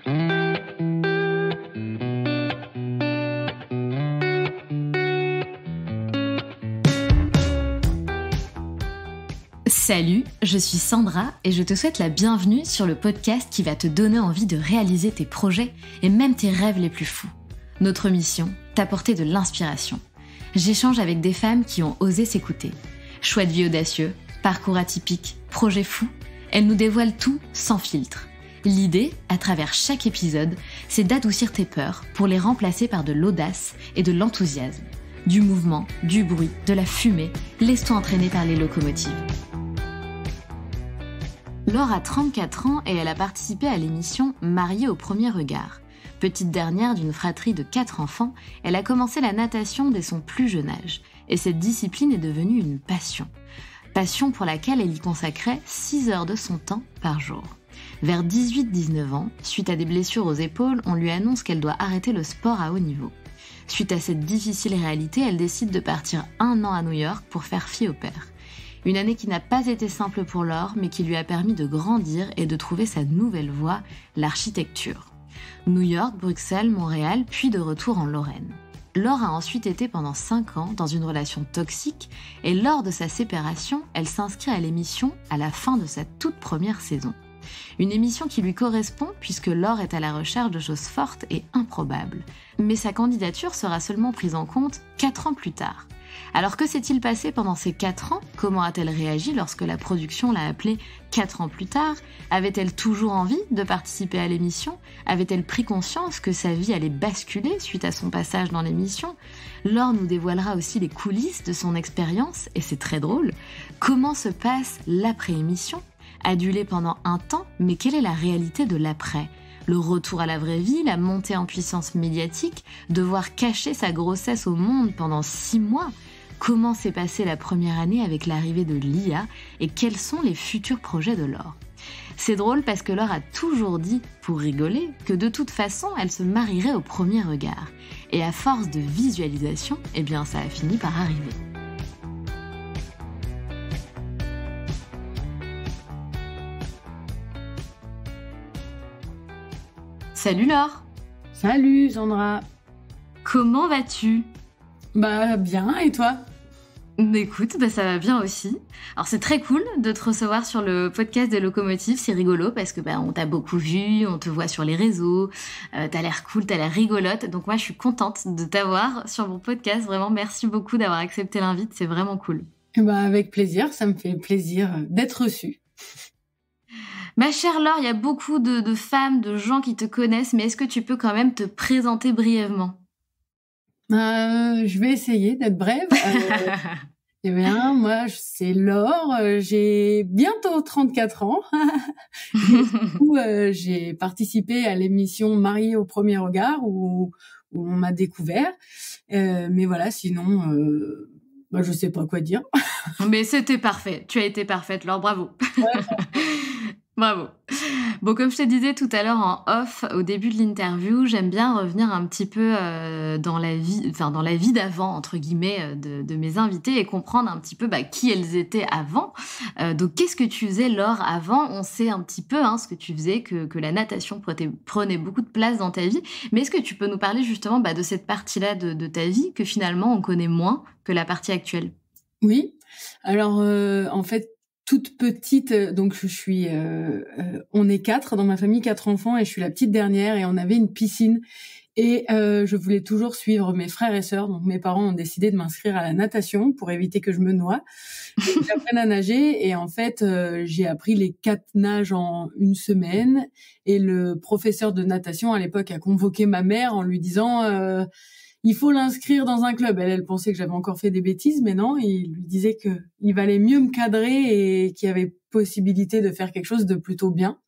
Salut, je suis Sandra et je te souhaite la bienvenue sur le podcast qui va te donner envie de réaliser tes projets et même tes rêves les plus fous. Notre mission, t'apporter de l'inspiration. J'échange avec des femmes qui ont osé s'écouter. Choix de vie audacieux, parcours atypique, projets fous, elles nous dévoilent tout sans filtre. L'idée, à travers chaque épisode, c'est d'adoucir tes peurs pour les remplacer par de l'audace et de l'enthousiasme. Du mouvement, du bruit, de la fumée, laisse-toi entraîner par les locomotives. Laure a 34 ans et elle a participé à l'émission Mariée au premier regard. Petite dernière d'une fratrie de 4 enfants, elle a commencé la natation dès son plus jeune âge. Et cette discipline est devenue une passion. Passion pour laquelle elle y consacrait 6 heures de son temps par jour. Vers 18-19 ans, suite à des blessures aux épaules, on lui annonce qu'elle doit arrêter le sport à haut niveau. Suite à cette difficile réalité, elle décide de partir 1 an à New York pour faire fille au père. Une année qui n'a pas été simple pour Laure, mais qui lui a permis de grandir et de trouver sa nouvelle voie, l'architecture. New York, Bruxelles, Montréal, puis de retour en Lorraine. Laure a ensuite été pendant 5 ans dans une relation toxique et lors de sa séparation, elle s'inscrit à l'émission à la fin de sa toute première saison. Une émission qui lui correspond puisque Laure est à la recherche de choses fortes et improbables. Mais sa candidature sera seulement prise en compte 4 ans plus tard. Alors que s'est-il passé pendant ces 4 ans ? Comment a-t-elle réagi lorsque la production l'a appelée 4 ans plus tard ? Avait-elle toujours envie de participer à l'émission ? Avait-elle pris conscience que sa vie allait basculer suite à son passage dans l'émission ? Laure nous dévoilera aussi les coulisses de son expérience, et c'est très drôle. Comment se passe l'après-émission ? Adulée pendant un temps, mais quelle est la réalité de l'après ? Le retour à la vraie vie, la montée en puissance médiatique, devoir cacher sa grossesse au monde pendant 6 mois. Comment s'est passée la première année avec l'arrivée de l'IA et quels sont les futurs projets de Laure ? C'est drôle parce que Laure a toujours dit, pour rigoler, que de toute façon, elle se marierait au premier regard. Et à force de visualisation, eh bien ça a fini par arriver. Salut Laure. Salut Sandra. Comment vas-tu ? Bah bien, et toi ? Écoute, ça va bien aussi. Alors c'est très cool de te recevoir sur le podcast des locomotives, c'est rigolo parce que on t'a beaucoup vu, on te voit sur les réseaux, t'as l'air cool, t'as l'air rigolote, donc moi je suis contente de t'avoir sur mon podcast, vraiment merci beaucoup d'avoir accepté l'invite, c'est vraiment cool. Avec plaisir, ça me fait plaisir d'être reçue. Ma chère Laure, il y a beaucoup de femmes, de gens qui te connaissent, mais est-ce que tu peux quand même te présenter brièvement ? Je vais essayer d'être brève. Eh bien, moi, c'est Laure, j'ai bientôt 34 ans. Du coup, j'ai participé à l'émission Mariée au premier regard où on m'a découvert. Mais voilà, sinon, je sais pas quoi dire. Mais c'était parfait. Tu as été parfaite, Laure. Bravo. Ouais. Bravo. Bon, comme je te disais tout à l'heure en off, au début de l'interview, j'aime bien revenir un petit peu dans la vie d'avant, entre guillemets, de mes invités et comprendre un petit peu qui elles étaient avant. Donc, qu'est-ce que tu faisais, Laure, avant ? On sait un petit peu ce que tu faisais, que la natation prenait beaucoup de place dans ta vie. Mais est-ce que tu peux nous parler justement de cette partie-là de ta vie que finalement on connaît moins que la partie actuelle ? Oui. Alors, en fait, toute petite, donc je suis, on est 4 dans ma famille, 4 enfants, et je suis la petite dernière, et on avait une piscine, et je voulais toujours suivre mes frères et sœurs, donc mes parents ont décidé de m'inscrire à la natation pour éviter que je me noie. J'apprends à nager, et en fait, j'ai appris les 4 nages en 1 semaine, et le professeur de natation à l'époque a convoqué ma mère en lui disant il faut l'inscrire dans un club. Elle pensait que j'avais encore fait des bêtises, mais non, il lui disait que il valait mieux me cadrer et qu'il y avait possibilité de faire quelque chose de plutôt bien.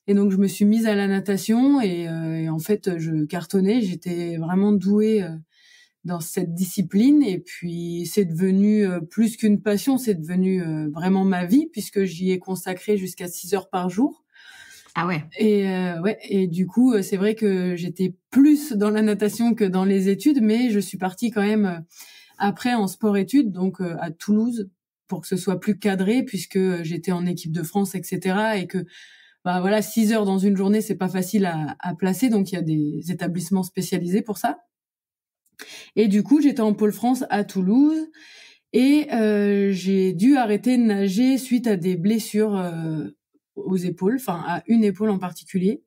Et donc, je me suis mise à la natation et en fait, je cartonnais. J'étais vraiment douée dans cette discipline. Et puis, c'est devenu plus qu'une passion, c'est devenu vraiment ma vie puisque j'y ai consacré jusqu'à 6 heures par jour. Ah ouais. Et du coup, c'est vrai que j'étais plus dans la natation que dans les études, mais je suis partie quand même après en sport-études, donc à Toulouse, pour que ce soit plus cadré, puisque j'étais en équipe de France, etc. Et que bah voilà, 6 heures dans une journée, c'est pas facile à placer, donc il y a des établissements spécialisés pour ça. Et du coup, j'étais en Pôle France à Toulouse et j'ai dû arrêter de nager suite à des blessures aux épaules, enfin à une épaule en particulier.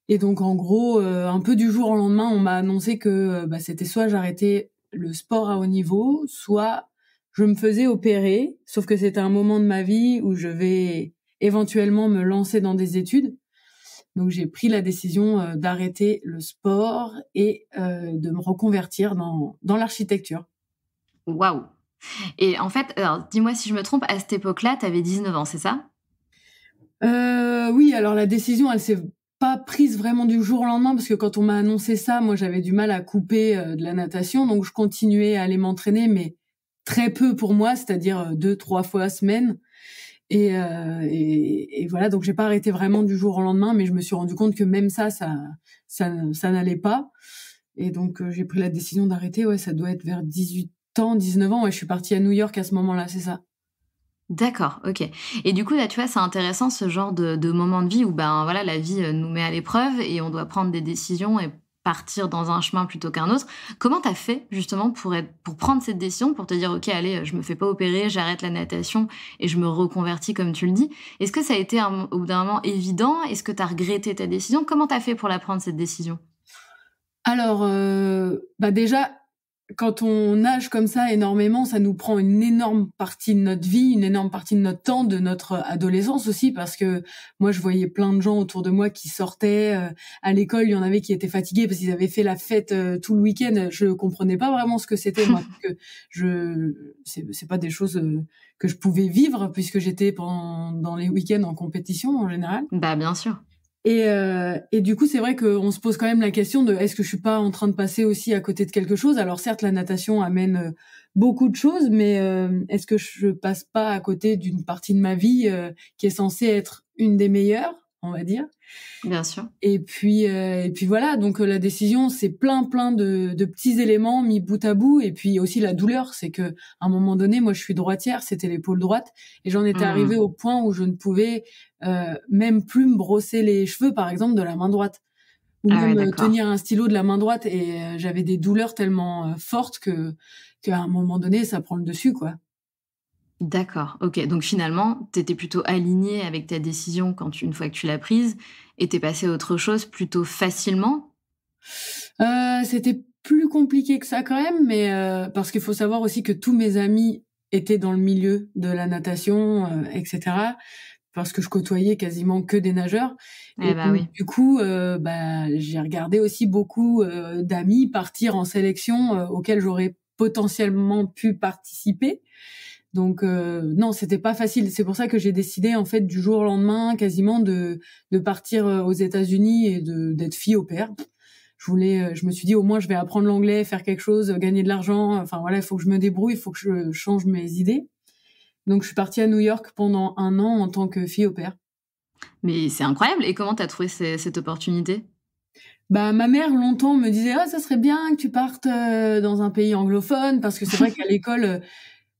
Et donc en gros, un peu du jour au lendemain, on m'a annoncé que c'était soit j'arrêtais le sport à haut niveau, soit je me faisais opérer. Sauf que c'était un moment de ma vie où je vais éventuellement me lancer dans des études. Donc j'ai pris la décision d'arrêter le sport et de me reconvertir dans l'architecture. Waouh! Et en fait, alors, dis-moi si je me trompe, à cette époque-là, tu avais 19 ans, c'est ça? Oui, alors la décision, elle s'est pas prise vraiment du jour au lendemain parce que quand on m'a annoncé ça, moi j'avais du mal à couper de la natation, donc je continuais à aller m'entraîner, mais très peu pour moi, c'est-à-dire 2-3 fois semaine. Et voilà, donc j'ai pas arrêté vraiment du jour au lendemain, mais je me suis rendu compte que même ça n'allait pas. Et donc j'ai pris la décision d'arrêter. Ouais, ça doit être vers 18 ans, 19 ans. Ouais, je suis partie à New York à ce moment-là, c'est ça. D'accord, OK. Et du coup, là, tu vois, c'est intéressant ce genre de moment de vie où, ben, voilà, la vie, nous met à l'épreuve et on doit prendre des décisions et partir dans un chemin plutôt qu'un autre. Comment tu as fait justement pour prendre cette décision, pour te dire: «OK, allez, je me fais pas opérer, j'arrête la natation et je me reconvertis», comme tu le dis? Est-ce que ça a été au bout d'un moment évident? Est-ce que tu as regretté ta décision? Comment tu as fait pour la prendre cette décision? Alors, déjà, quand on nage comme ça énormément, ça nous prend une énorme partie de notre vie, une énorme partie de notre temps, de notre adolescence aussi, parce que moi, je voyais plein de gens autour de moi qui sortaient à l'école. Il y en avait qui étaient fatigués parce qu'ils avaient fait la fête tout le week-end. Je comprenais pas vraiment ce que c'était, moi, parce que c'est pas des choses que je pouvais vivre puisque j'étais dans les week-ends en compétition en général. Bah, bien sûr. Et du coup, c'est vrai qu'on se pose quand même la question de est-ce que je suis pas en train de passer aussi à côté de quelque chose? Alors certes, la natation amène beaucoup de choses, mais est-ce que je passe pas à côté d'une partie de ma vie qui est censée être une des meilleures, on va dire? Bien sûr. Et puis voilà, donc la décision, c'est plein de petits éléments mis bout à bout, et puis aussi la douleur, c'est que à un moment donné, moi je suis droitière, c'était l'épaule droite, et j'en étais arrivée Mmh. au point où je ne pouvais même plus me brosser les cheveux, par exemple, de la main droite, ou Ah ouais, même d'accord. tenir un stylo de la main droite, et j'avais des douleurs tellement fortes que qu'à un moment donné, ça prend le dessus, quoi. D'accord, OK. Donc finalement, tu étais plutôt alignée avec ta décision une fois que tu l'as prise et tu es passée à autre chose plutôt facilement? C'était plus compliqué que ça quand même, mais parce qu'il faut savoir aussi que tous mes amis étaient dans le milieu de la natation, et cetera, parce que je côtoyais quasiment que des nageurs, Eh et bah, donc oui. du coup, j'ai regardé aussi beaucoup d'amis partir en sélection auxquelles j'aurais potentiellement pu participer. Donc non, c'était pas facile. C'est pour ça que j'ai décidé en fait du jour au lendemain quasiment de partir aux États-Unis et d'être fille au pair. Je me suis dit au moins je vais apprendre l'anglais, faire quelque chose, gagner de l'argent. Enfin voilà, il faut que je me débrouille, il faut que je change mes idées. Donc je suis partie à New York pendant 1 an en tant que fille au pair. Mais c'est incroyable et comment tu as trouvé cette opportunité? Bah ma mère longtemps me disait ah ça serait bien que tu partes dans un pays anglophone, parce que c'est vrai qu'à l'école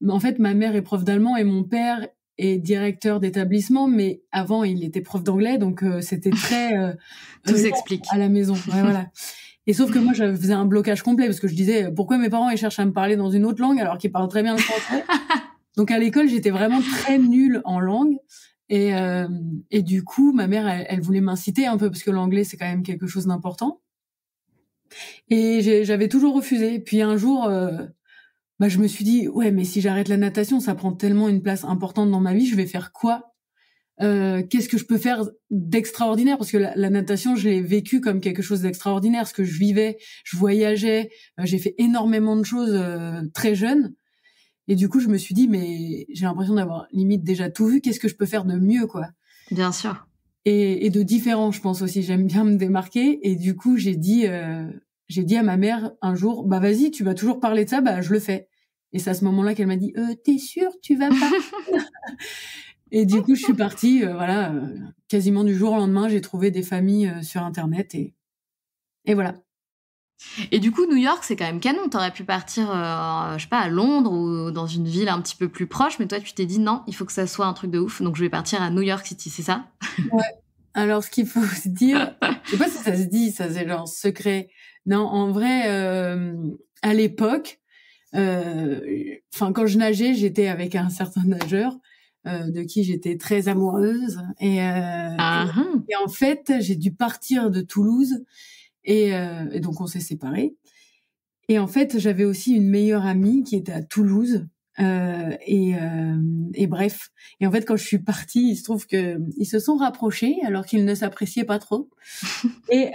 en fait ma mère est prof d'allemand et mon père est directeur d'établissement, mais avant il était prof d'anglais, donc c'était très Tout lent s'explique. à la maison. Ouais, voilà. Et sauf que moi, je faisais un blocage complet parce que je disais pourquoi mes parents ils cherchent à me parler dans une autre langue alors qu'ils parlent très bien le français. Donc à l'école, j'étais vraiment très nulle en langue, et du coup, ma mère elle voulait m'inciter un peu parce que l'anglais c'est quand même quelque chose d'important. Et j'avais toujours refusé. Puis un jour, je me suis dit ouais, mais si j'arrête la natation, ça prend tellement une place importante dans ma vie, je vais faire quoi? Qu'est-ce que je peux faire d'extraordinaire? Parce que la natation, je l'ai vécu comme quelque chose d'extraordinaire. Ce que je vivais, je voyageais, j'ai fait énormément de choses très jeune. Et du coup, je me suis dit, mais j'ai l'impression d'avoir limite déjà tout vu. Qu'est-ce que je peux faire de mieux, quoi? Bien sûr. Et de différent, je pense aussi. J'aime bien me démarquer. Et du coup, j'ai dit à ma mère un jour, bah vas-y, tu vas toujours parler de ça, bah je le fais. Et c'est à ce moment-là qu'elle m'a dit, t'es sûre, tu vas pas? Et du coup, je suis partie, quasiment du jour au lendemain, j'ai trouvé des familles sur Internet, et voilà. Et du coup, New York, c'est quand même canon. Tu aurais pu partir, je sais pas, à Londres ou dans une ville un petit peu plus proche, mais toi, tu t'es dit: «Non, il faut que ça soit un truc de ouf, donc je vais partir à New York City», c'est ça? Ouais. Alors, ce qu'il faut se dire, je sais pas si ça se dit, ça c'est genre secret. Non, en vrai, à l'époque, quand je nageais, j'étais avec un certain nageur de qui j'étais très amoureuse et en fait, j'ai dû partir de Toulouse et donc on s'est séparés. Et en fait, j'avais aussi une meilleure amie qui était à Toulouse. Et bref. Et en fait, quand je suis partie, il se trouve que ils se sont rapprochés alors qu'ils ne s'appréciaient pas trop. Et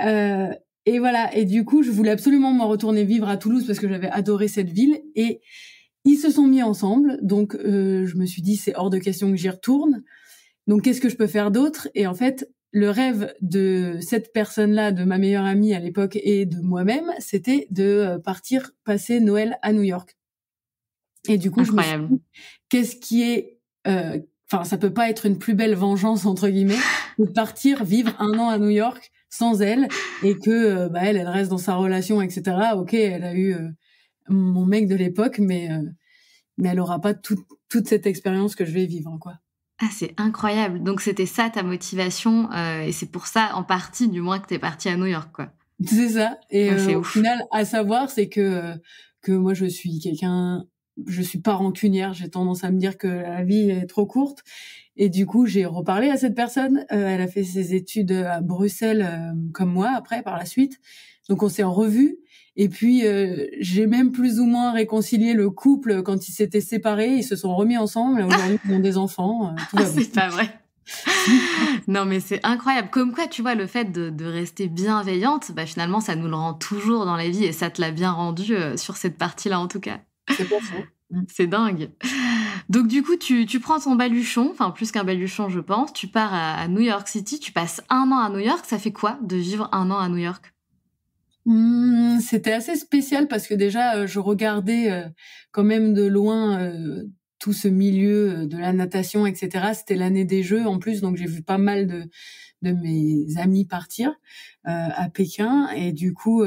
et voilà. Et du coup, je voulais absolument m'en retourner vivre à Toulouse parce que j'avais adoré cette ville. Et ils se sont mis ensemble. Donc, je me suis dit, c'est hors de question que j'y retourne. Donc, qu'est-ce que je peux faire d'autre? Et en fait, le rêve de cette personne-là, de ma meilleure amie à l'époque et de moi-même, c'était de partir passer Noël à New York. Et du coup, Incroyable. Je me suis dit, qu'est-ce qui est, ça peut pas être une plus belle vengeance entre guillemets de partir vivre 1 an à New York sans elle et que elle reste dans sa relation, etc. Ok, elle a eu mon mec de l'époque, mais elle aura pas toute cette expérience que je vais vivre, quoi. Ah, c'est incroyable. Donc c'était ça ta motivation, et c'est pour ça en partie, du moins, que t'es partie à New York, quoi. C'est ça. Et c'est au ouf. final, à savoir, c'est que moi je suis pas rancunière, j'ai tendance à me dire que la vie est trop courte. Et du coup, j'ai reparlé à cette personne. Elle a fait ses études à Bruxelles, comme moi, après, par la suite. Donc, on s'est en revue. Et puis, j'ai même plus ou moins réconcilié le couple quand ils s'étaient séparés. Ils se sont remis ensemble. Et aujourd'hui, ils ont des enfants. Tout va bien. C'est pas vrai. Non, mais c'est incroyable. Comme quoi, tu vois, le fait de rester bienveillante, finalement, ça nous le rend toujours dans la vie. Et ça te l'a bien rendu sur cette partie-là, en tout cas. C'est pas faux. C'est dingue. Donc du coup, tu prends ton baluchon, enfin plus qu'un baluchon, je pense. Tu pars à New York City, tu passes 1 an à New York. Ça fait quoi de vivre 1 an à New York? C'était assez spécial parce que déjà, je regardais quand même de loin tout ce milieu de la natation, etc. C'était l'année des Jeux en plus, donc j'ai vu pas mal de mes amis partir à Pékin. Et du coup,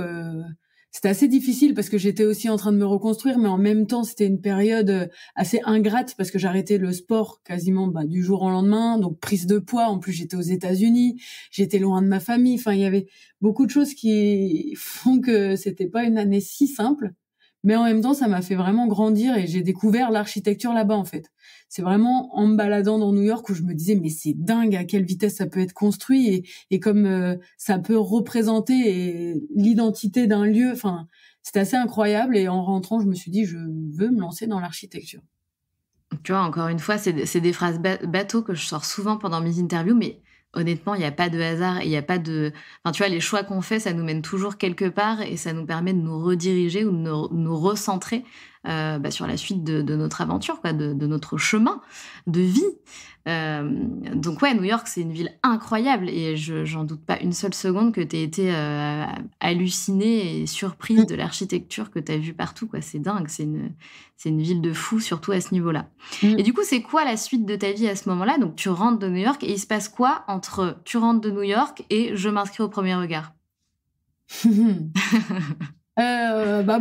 c'était assez difficile parce que j'étais aussi en train de me reconstruire, mais en même temps, c'était une période assez ingrate parce que j'arrêtais le sport quasiment du jour au lendemain, donc prise de poids. En plus, j'étais aux États-Unis, j'étais loin de ma famille. Enfin, il y avait beaucoup de choses qui font que c'était pas une année si simple. Mais en même temps, ça m'a fait vraiment grandir et j'ai découvert l'architecture là-bas, en fait. C'est vraiment en me baladant dans New York où je me disais, mais c'est dingue à quelle vitesse ça peut être construit et comme ça peut représenter l'identité d'un lieu. Enfin, c'était assez incroyable. Et en rentrant, je me suis dit, je veux me lancer dans l'architecture. Tu vois, encore une fois, c'est des phrases bateau que je sors souvent pendant mes interviews, mais honnêtement, il n'y a pas de hasard et il n'y a pas de... Enfin, tu vois, les choix qu'on fait, ça nous mène toujours quelque part et ça nous permet de nous rediriger ou de nous recentrer sur la suite de notre aventure, quoi, de notre chemin de vie. Donc ouais, New York, c'est une ville incroyable et j'en doute pas une seule seconde que tu aies été hallucinée et surprise de l'architecture que tu as vue partout, quoi. C'est dingue, c'est une ville de fou, surtout à ce niveau-là. Et du coup, c'est quoi la suite de ta vie à ce moment-là? Donc tu rentres de New York et il se passe quoi entre tu rentres de New York et je m'inscris au premier regard?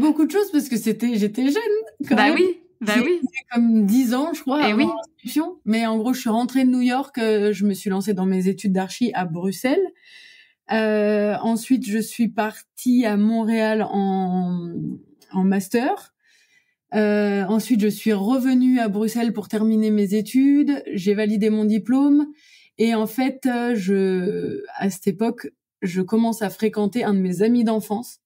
Beaucoup de choses parce que j'étais jeune quand même. Oui. J'ai comme 10 ans, je crois, avant oui. l'inscription. Mais en gros, je suis rentrée de New York, je me suis lancée dans mes études d'archi à Bruxelles. Ensuite, je suis partie à Montréal en master. Ensuite, je suis revenue à Bruxelles pour terminer mes études. J'ai validé mon diplôme. Et en fait, à cette époque, je commence à fréquenter un de mes amis d'enfance.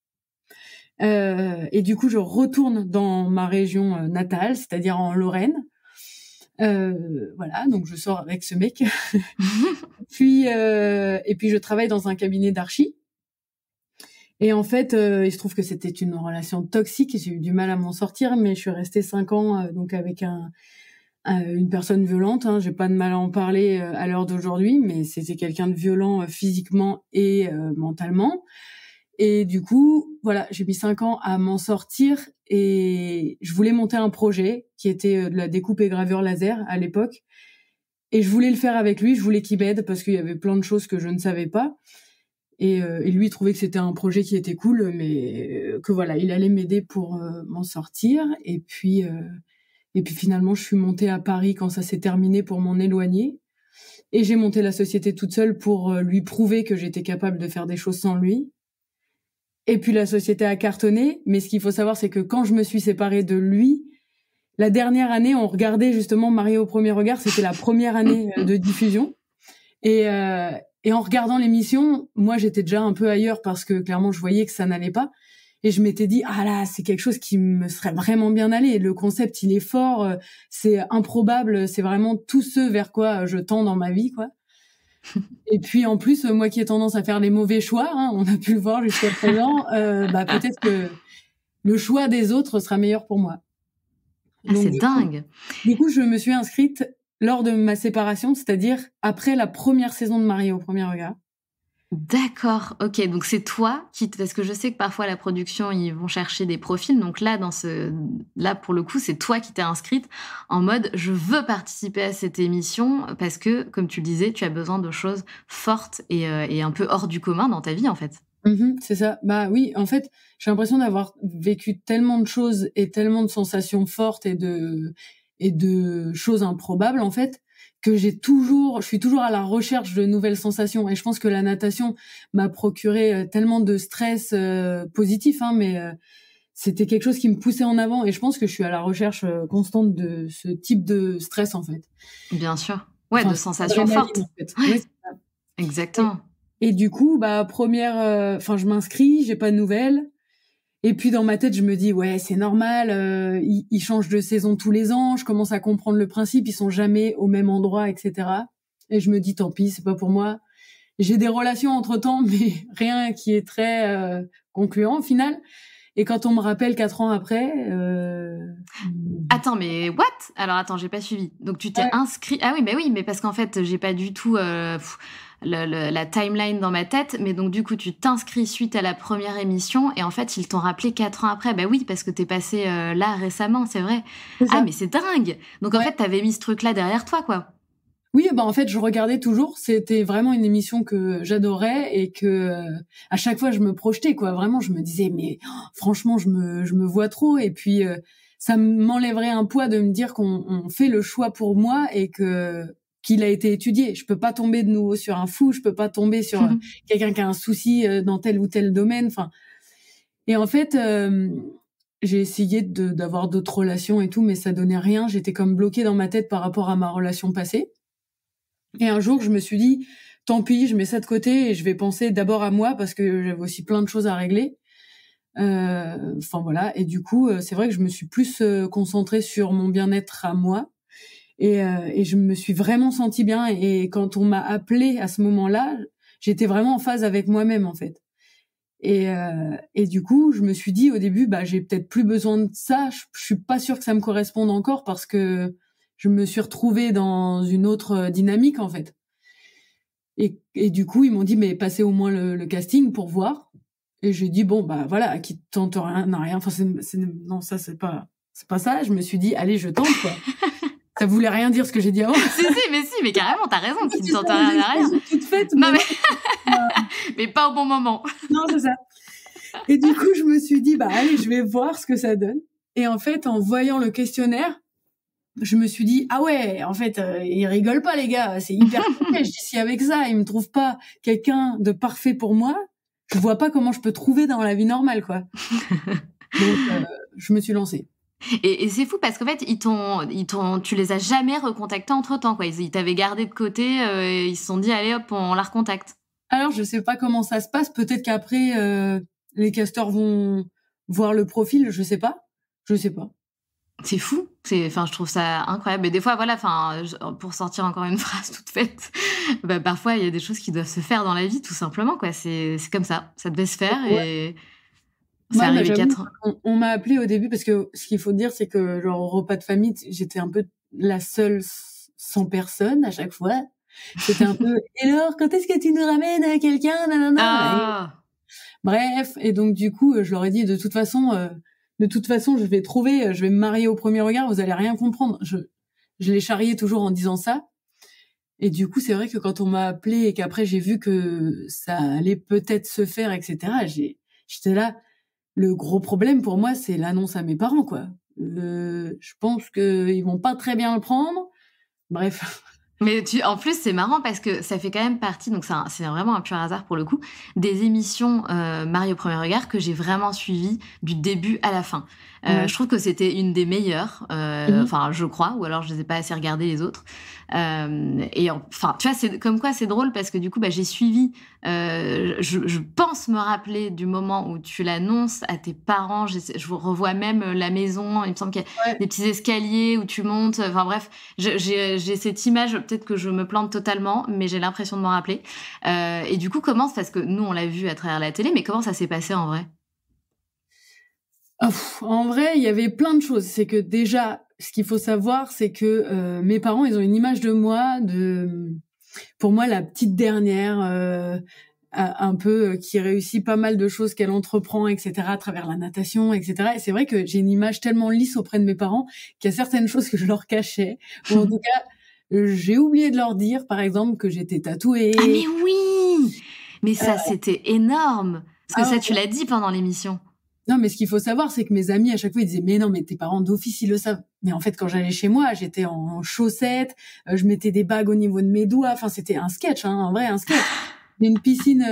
Et du coup, je retourne dans ma région natale, c'est-à-dire en Lorraine. Voilà, donc je sors avec ce mec. Puis je travaille dans un cabinet d'archi. Et en fait, il se trouve que c'était une relation toxique. J'ai eu du mal à m'en sortir, mais je suis restée 5 ans donc avec une personne violente. J'ai pas de mal à en parler à l'heure d'aujourd'hui, mais c'était quelqu'un de violent physiquement et mentalement. Et du coup, voilà, j'ai mis 5 ans à m'en sortir et je voulais monter un projet qui était de la découpe et gravure laser à l'époque. Et je voulais le faire avec lui, je voulais qu'il m'aide parce qu'il y avait plein de choses que je ne savais pas. Et lui, il trouvait que c'était un projet qui était cool, mais que voilà, il allait m'aider pour m'en sortir. Et puis finalement, je suis montée à Paris quand ça s'est terminé pour m'en éloigner. Et j'ai monté la société toute seule pour lui prouver que j'étais capable de faire des choses sans lui. Et puis la société a cartonné. Mais ce qu'il faut savoir, c'est que quand je me suis séparée de lui, la dernière année, on regardait justement Mariée au premier regard. C'était la première année de diffusion. Et en regardant l'émission, moi, j'étais déjà un peu ailleurs parce que clairement, je voyais que ça n'allait pas. Et je m'étais dit, ah là, c'est quelque chose qui me serait vraiment bien allé. Le concept, il est fort, c'est improbable, c'est vraiment tout ce vers quoi je tends dans ma vie, quoi. Et puis en plus, moi qui ai tendance à faire les mauvais choix, hein, on a pu le voir jusqu'à présent, peut-être que le choix des autres sera meilleur pour moi. Ah, donc, c'est dingue. Du coup, je me suis inscrite lors de ma séparation, c'est-à-dire après la première saison de Mariée au premier regard. D'accord, ok, donc c'est toi parce que je sais que parfois la production, ils vont chercher des profils, donc là, pour le coup, c'est toi qui t'es inscrite en mode « je veux participer à cette émission » parce que, comme tu le disais, tu as besoin de choses fortes et un peu hors du commun dans ta vie, en fait. C'est ça. Bah oui, en fait, j'ai l'impression d'avoir vécu tellement de choses et tellement de sensations fortes et de choses improbables, en fait, que je suis toujours à la recherche de nouvelles sensations. Et je pense que la natation m'a procuré tellement de stress positif, hein, mais c'était quelque chose qui me poussait en avant. Et je pense que je suis à la recherche constante de ce type de stress, en fait. Bien sûr. Ouais, de sensations fortes. En fait. Ouais. Oui, exactement. Et du coup, je m'inscris, j'ai pas de nouvelles. Et puis dans ma tête, je me dis ouais, c'est normal, ils changent de saison tous les ans, je commence à comprendre le principe, ils sont jamais au même endroit, etc. Et je me dis tant pis, c'est pas pour moi. J'ai des relations entre-temps, mais rien qui est très concluant au final. Et quand on me rappelle 4 ans après... Attends, mais what? Alors attends, j'ai pas suivi. Donc tu t'es inscrit... Ah oui, mais parce qu'en fait, j'ai pas du tout... la timeline dans ma tête, mais donc du coup tu t'inscris suite à la première émission et en fait ils t'ont rappelé 4 ans après. Bah oui, parce que t'es passé là récemment, c'est vrai. Ah mais c'est dingue. Donc en fait t'avais mis ce truc là derrière toi, quoi. Oui, en fait je regardais toujours, c'était vraiment une émission que j'adorais et que à chaque fois je me projetais, quoi. Vraiment je me disais mais franchement je me vois trop, et puis ça m'enlèverait un poids de me dire qu'on fait le choix pour moi et qu'il a été étudié. Je peux pas tomber de nouveau sur un fou, je peux pas tomber sur quelqu'un qui a un souci dans tel ou tel domaine. Enfin, et en fait, j'ai essayé d'avoir d'autres relations et tout, mais ça donnait rien. J'étais comme bloquée dans ma tête par rapport à ma relation passée. Et un jour, je me suis dit, tant pis, je mets ça de côté et je vais penser d'abord à moi parce que j'avais aussi plein de choses à régler. Voilà. Et du coup, c'est vrai que je me suis plus concentrée sur mon bien-être à moi. Et je me suis vraiment sentie bien. Et quand on m'a appelée à ce moment-là, j'étais vraiment en phase avec moi-même, en fait. Et du coup, je me suis dit au début, j'ai peut-être plus besoin de ça. Je suis pas sûre que ça me corresponde encore parce que je me suis retrouvée dans une autre dynamique, en fait. Et du coup, ils m'ont dit, mais passez au moins le casting pour voir. Et j'ai dit, bon, voilà, qui tente rien, n'a rien. Enfin, non, ça, c'est pas ça. Je me suis dit, allez, je tente, quoi. Ça voulait rien dire ce que j'ai dit avant. si, mais carrément, t'as raison, qui ne tente rien à rien. Toute faite. Non, mais pas au bon moment. Non, c'est ça. Et du coup, je me suis dit, allez, je vais voir ce que ça donne. Et en fait, en voyant le questionnaire, je me suis dit, ah ouais, en fait, ils rigolent pas, les gars, c'est hyper compliqué. Je dis, si avec ça, ils me trouvent pas quelqu'un de parfait pour moi, je vois pas comment je peux trouver dans la vie normale, quoi. Donc, je me suis lancée. Et c'est fou parce qu'en fait, tu les as jamais recontactés entre-temps, quoi. Ils t'avaient gardé de côté, ils se sont dit, allez hop, on la recontacte. Alors, je sais pas comment ça se passe. Peut-être qu'après, les casteurs vont voir le profil, je sais pas. C'est fou. Je trouve ça incroyable. Mais des fois, voilà, pour sortir encore une phrase toute faite, parfois, il y a des choses qui doivent se faire dans la vie, tout simplement, quoi. C'est comme ça. Ça devait se faire et... C'est arrivé 4 ans. On m'a appelé au début parce que ce qu'il faut dire, c'est que genre au repas de famille, j'étais un peu la seule sans personne à chaque fois. C'était un peu « Et alors, quand est-ce que tu nous ramènes quelqu'un ?» Ah. Bref, et donc du coup, je leur ai dit de toute façon, je vais me marier au premier regard, vous allez rien comprendre. Je les charriais toujours en disant ça. Et du coup, c'est vrai que quand on m'a appelé et qu'après j'ai vu que ça allait peut-être se faire, etc., j'étais là. Le gros problème pour moi, c'est l'annonce à mes parents, quoi. Je pense qu'ils vont pas très bien le prendre. Bref. Mais en plus, c'est marrant parce que ça fait quand même partie, donc c'est vraiment un pur hasard pour le coup, des émissions Marie au premier regard que j'ai vraiment suivies du début à la fin. Ouais. Je trouve que c'était une des meilleures, Mhm. enfin je crois, ou alors je les ai pas assez regardées les autres. Enfin, tu vois, c'est comme quoi c'est drôle parce que du coup, j'ai suivi. Je pense me rappeler du moment où tu l'annonces à tes parents. Je revois même la maison. Il me semble qu'il y a Ouais. des petits escaliers où tu montes. Enfin bref, j'ai cette image. Peut-être que je me plante totalement, mais j'ai l'impression de m'en rappeler. Et du coup, parce que nous on l'a vu à travers la télé, mais comment ça s'est passé en vrai? En vrai, il y avait plein de choses. C'est que déjà, ce qu'il faut savoir, c'est que mes parents, ils ont une image de moi, pour moi, la petite dernière, un peu qui réussit pas mal de choses qu'elle entreprend, etc., à travers la natation, etc. Et c'est vrai que j'ai une image tellement lisse auprès de mes parents qu'il y a certaines choses que je leur cachais, ou en tout cas, j'ai oublié de leur dire, par exemple, que j'étais tatouée. Ah mais oui, mais Euh, ça c'était énorme parce que ah ça tu l'as dit pendant l'émission. Non, mais ce qu'il faut savoir, c'est que mes amis, à chaque fois, ils disaient, mais non, mais tes parents d'office, ils le savent. Mais en fait, quand j'allais chez moi, j'étais en chaussettes, je mettais des bagues au niveau de mes doigts. Enfin, c'était un sketch, un vrai, un sketch. Il y a une piscine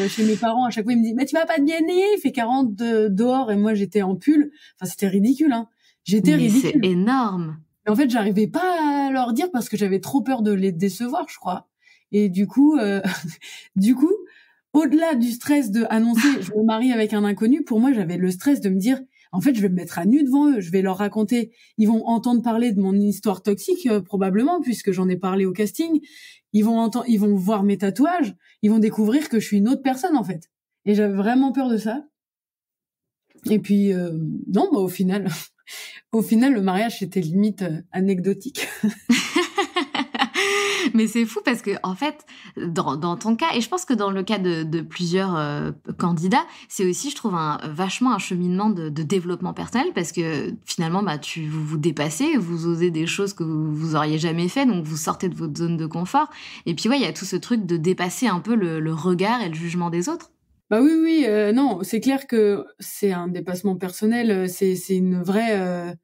chez mes parents. À chaque fois, ils me disent, mais tu vas pas te baigner, il fait 40 dehors, et moi, j'étais en pull. Enfin, c'était ridicule, hein. J'étais Mais c'est ridicule. énorme. Mais en fait, j'arrivais pas à leur dire parce que j'avais trop peur de les décevoir, je crois. Et du coup, du coup, au-delà du stress de annoncer je me marie avec un inconnu, pour moi, j'avais le stress de me dire, en fait, je vais me mettre à nu devant eux, je vais leur raconter, ils vont entendre parler de mon histoire toxique, probablement, puisque j'en ai parlé au casting. Ils vont voir mes tatouages, ils vont découvrir que je suis une autre personne, en fait. Et j'avais vraiment peur de ça. Et puis, non, au final, au final, le mariage, c'était limite anecdotique. Mais c'est fou parce que en fait, dans ton cas, et je pense que dans le cas de plusieurs candidats, c'est aussi, je trouve, vachement un cheminement de développement personnel parce que finalement, vous vous dépassez, vous osez des choses que vous auriez jamais fait, donc vous sortez de votre zone de confort. Et puis ouais, il y a tout ce truc de dépasser un peu le regard et le jugement des autres. Bah oui, oui, non, c'est clair que c'est un dépassement personnel, c'est une vraie,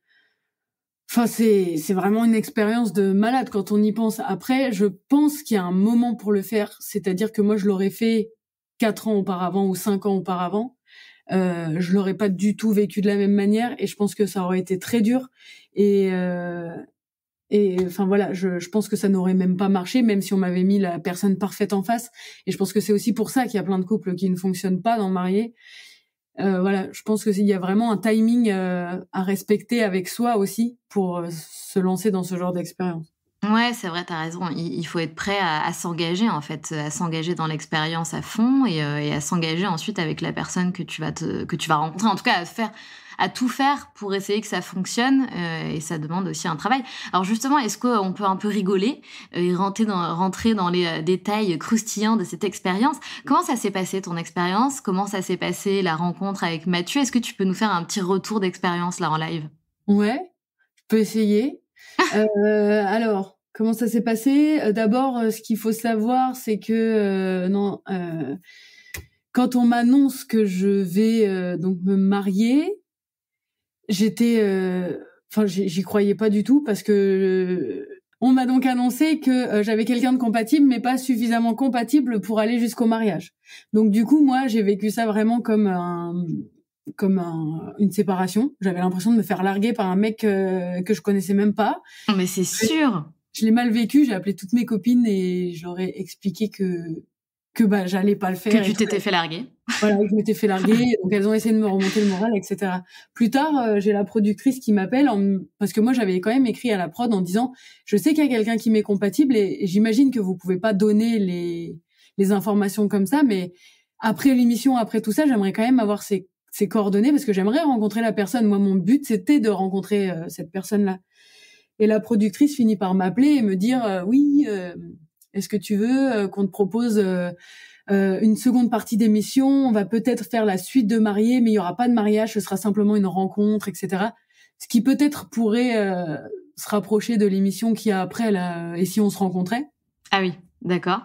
enfin c'est vraiment une expérience de malade quand on y pense. Après, je pense qu'il y a un moment pour le faire, c'est-à-dire que moi je l'aurais fait 4 ans auparavant ou 5 ans auparavant, je l'aurais pas du tout vécu de la même manière et je pense que ça aurait été très dur et enfin voilà, je pense que ça n'aurait même pas marché, même si on m'avait mis la personne parfaite en face. Et je pense que c'est aussi pour ça qu'il y a plein de couples qui ne fonctionnent pas dans le marié. Voilà, je pense qu'il y a vraiment un timing à respecter avec soi aussi pour se lancer dans ce genre d'expérience. Ouais, c'est vrai, t'as raison. Il faut être prêt à s'engager, en fait, à s'engager dans l'expérience à fond et à s'engager ensuite avec la personne que tu vas rencontrer. En tout cas, à tout faire pour essayer que ça fonctionne, et ça demande aussi un travail. Alors justement, est-ce qu'on peut un peu rigoler et rentrer dans les détails croustillants de cette expérience? Comment ça s'est passé ton expérience? Comment ça s'est passé la rencontre avec Mathieu? Est-ce que tu peux nous faire un petit retour d'expérience là en live? Ouais, je peux essayer. Alors, comment ça s'est passé? D'abord, ce qu'il faut savoir, c'est que non, quand on m'annonce que je vais donc me marier, j'étais, enfin, j'y croyais pas du tout parce que on m'a donc annoncé que j'avais quelqu'un de compatible, mais pas suffisamment compatible pour aller jusqu'au mariage. Donc du coup, moi, j'ai vécu ça vraiment une séparation. J'avais l'impression de me faire larguer par un mec que je connaissais même pas. Mais c'est sûr! Je l'ai mal vécu. J'ai appelé toutes mes copines et je leur ai expliqué que bah j'allais pas le Que faire et tu tout. t'étais fait larguer. Voilà, je m'étais fait larguer, donc elles ont essayé de me remonter le moral, etc. Plus tard, j'ai la productrice qui m'appelle parce que moi j'avais quand même écrit à la prod en disant je sais qu'il y a quelqu'un qui m'est compatible et j'imagine que vous pouvez pas donner les informations comme ça, mais après l'émission, après tout ça, j'aimerais quand même avoir ses coordonnées parce que j'aimerais rencontrer la personne. Moi, mon but c'était de rencontrer cette personne-là. Et la productrice finit par m'appeler et me dire oui, est-ce que tu veux qu'on te propose une seconde partie d'émission, on va peut-être faire la suite de mariés, mais il y aura pas de mariage, ce sera simplement une rencontre, etc. Ce qui peut-être pourrait se rapprocher de l'émission qu'il y a après là, et si on se rencontrait. Ah oui, d'accord.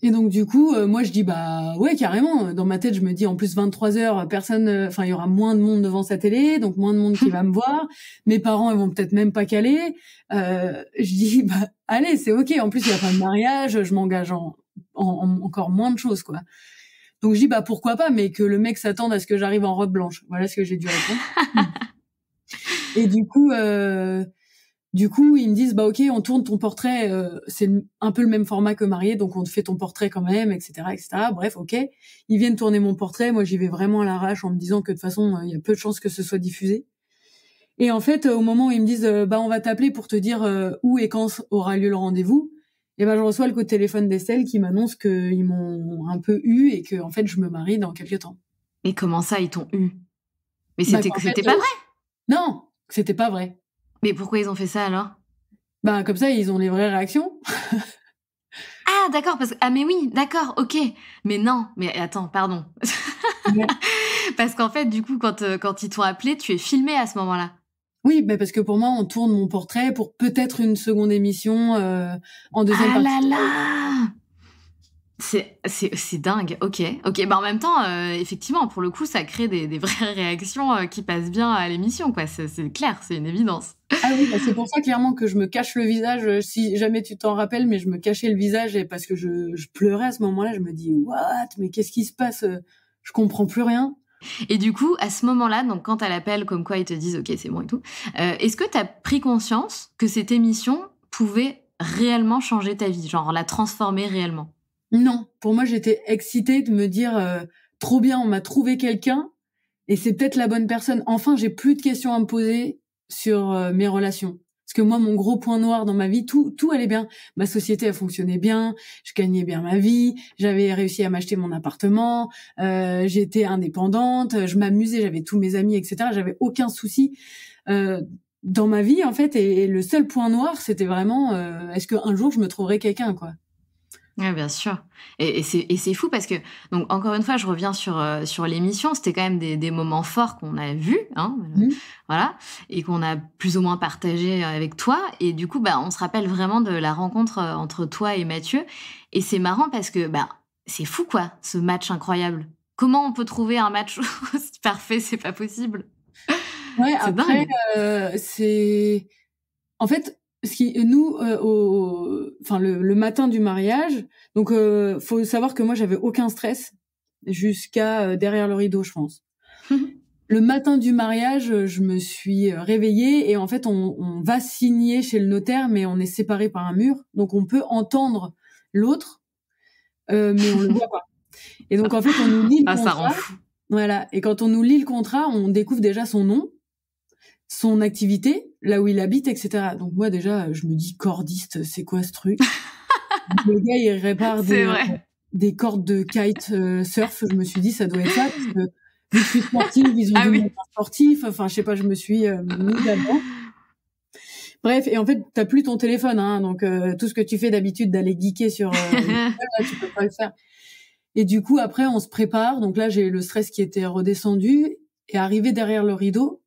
Et donc du coup, moi je dis bah ouais carrément. Dans ma tête, je me dis en plus 23h, personne, enfin il y aura moins de monde devant sa télé, donc moins de monde qui va me voir. Mes parents ils vont peut-être même pas caler. Je dis bah allez c'est ok. En plus il y a pas de mariage, je m'engage en encore moins de choses quoi. Donc je dis bah pourquoi pas, mais que le mec s'attende à ce que j'arrive en robe blanche. Voilà ce que j'ai dû répondre. Et du coup, ils me disent, bah ok, on tourne ton portrait, c'est un peu le même format que marié, donc on te fait ton portrait quand même, etc., etc. Bref, ok. Ils viennent tourner mon portrait, moi j'y vais vraiment à l'arrache en me disant que de toute façon, il y a peu de chances que ce soit diffusé. Et en fait, au moment où ils me disent, bah on va t'appeler pour te dire où et quand aura lieu le rendez-vous, et ben je reçois le coup de téléphone d'Estelle qui m'annonce qu'ils m'ont un peu eu et que en fait je me marie dans quelques temps. Et comment ça, ils t'ont eu? Mais Bah, c'était pas vrai? Non, c'était pas vrai. Mais pourquoi ils ont fait ça alors? Bah comme ça, ils ont les vraies réactions. Ah d'accord, ah mais oui, d'accord, ok. Mais non, mais attends, pardon. Ouais. Parce qu'en fait, du coup, quand ils t'ont appelé, tu es filmé à ce moment-là. Oui, mais parce que pour moi, on tourne mon portrait pour peut-être une seconde émission en deuxième partie. Ah là là! C'est dingue, ok. Bah en même temps, effectivement, pour le coup, ça crée des vraies réactions qui passent bien à l'émission, quoi. C'est clair, c'est une évidence. Ah oui, bah c'est pour ça clairement que je me cache le visage, si jamais tu t'en rappelles, mais je me cachais le visage et parce que je pleurais à ce moment-là, je me dis what, mais qu'est-ce qui se passe? Je comprends plus rien. Et du coup, à ce moment-là, donc quand à l'appel, comme quoi ils te disent ok, c'est bon et tout, est-ce que tu as pris conscience que cette émission pouvait réellement changer ta vie, genre la transformer réellement? Non, pour moi, j'étais excitée de me dire trop bien, on m'a trouvé quelqu'un et c'est peut-être la bonne personne. Enfin, j'ai plus de questions à me poser sur mes relations. Parce que moi, mon gros point noir dans ma vie, tout allait bien. Ma société, elle fonctionnait bien, je gagnais bien ma vie, j'avais réussi à m'acheter mon appartement, j'étais indépendante, je m'amusais, j'avais tous mes amis, etc. J'avais aucun souci dans ma vie, en fait. Et le seul point noir, c'était vraiment, est-ce qu'un jour, je me trouverais quelqu'un, quoi. Ouais, bien sûr. Et c'est fou parce que, donc, encore une fois, je reviens sur l'émission. C'était quand même des moments forts qu'on a vus, hein, voilà, et qu'on a plus ou moins partagé avec toi. Et du coup, bah, on se rappelle vraiment de la rencontre entre toi et Mathieu. Et c'est marrant parce que, bah, c'est fou, quoi, ce match incroyable. Comment on peut trouver un match aussi parfait? C'est pas possible. Ouais, C'est après, dingue. c'est... En fait, nous, enfin le matin du mariage, donc faut savoir que moi j'avais aucun stress jusqu'à derrière le rideau, je pense. Le matin du mariage, je me suis réveillée et en fait on va signer chez le notaire, mais on est séparés par un mur, donc on peut entendre l'autre, mais on le voit pas. Et donc en fait on nous lit le Ah, ça rend contrat, fou. voilà. Et quand on nous lit le contrat, on découvre déjà son nom, son activité, là où il habite, etc. Donc moi déjà, je me dis cordiste, c'est quoi ce truc? Le gars il répare C'est vrai. des cordes de kite surf. Je me suis dit ça doit être ça parce que vu que je suis sportive, ils ont Ah dû me oui. mettre un sportif. Enfin je sais pas, je me suis mise là-dedans. Bref, et en fait t'as plus ton téléphone, hein, donc tout ce que tu fais d'habitude d'aller geeker sur là, tu peux pas le faire. Et du coup après on se prépare. Donc là j'ai le stress qui était redescendu et arrivé derrière le rideau.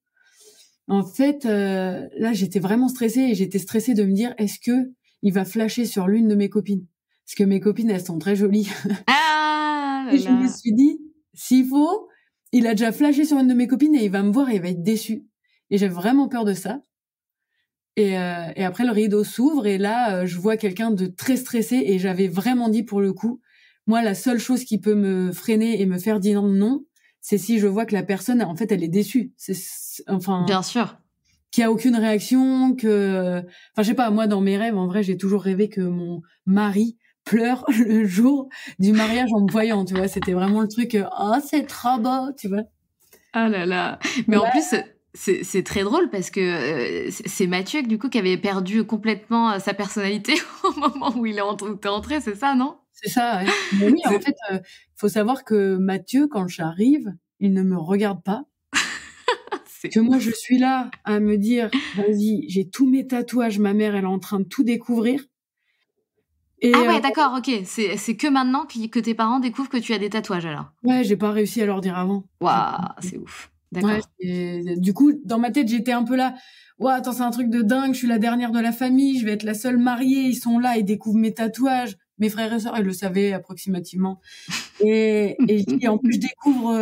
En fait, là, j'étais vraiment stressée et j'étais stressée de me dire, est-ce que il va flasher sur l'une de mes copines? Parce que mes copines, elles sont très jolies. Ah là Et je me là. suis dit, s'il faut, il a déjà flashé sur une de mes copines et il va me voir et il va être déçu. Et j'ai vraiment peur de ça. Et après, le rideau s'ouvre et là, je vois quelqu'un de très stressé et j'avais vraiment dit pour le coup, moi, la seule chose qui peut me freiner et me faire dire non, c'est si je vois que la personne, en fait, elle est déçue. Enfin, Bien sûr. qu'il y a aucune réaction, que, enfin, je sais pas, moi, dans mes rêves, en vrai, j'ai toujours rêvé que mon mari pleure le jour du mariage en me voyant, tu vois. C'était vraiment le truc, ah, c'est trop beau, tu vois. Ah là là. Mais en plus, c'est très drôle parce que c'est Mathieu, du coup, qui avait perdu complètement sa personnalité au moment où t'es entré, c'est ça, non? C'est ça, ouais. Mais oui, en C'est fait, faut savoir que Mathieu, quand j'arrive, il ne me regarde pas. c'est Que moi, je ouf. suis là à me dire, vas-y, j'ai tous mes tatouages, ma mère, elle est en train de tout découvrir. Ah Et ouais, d'accord, OK. C'est que maintenant que tes parents découvrent que tu as des tatouages alors? ouais, j'ai pas réussi à leur dire avant. Waouh, c'est ouf. Ouais, D'accord. et du coup, dans ma tête, j'étais un peu là. Ouais, attends, c'est un truc de dingue. Je suis la dernière de la famille. Je vais être la seule mariée. Ils sont là, ils découvrent mes tatouages. Mes frères et sœurs, ils le savaient approximativement. Et en plus, je découvre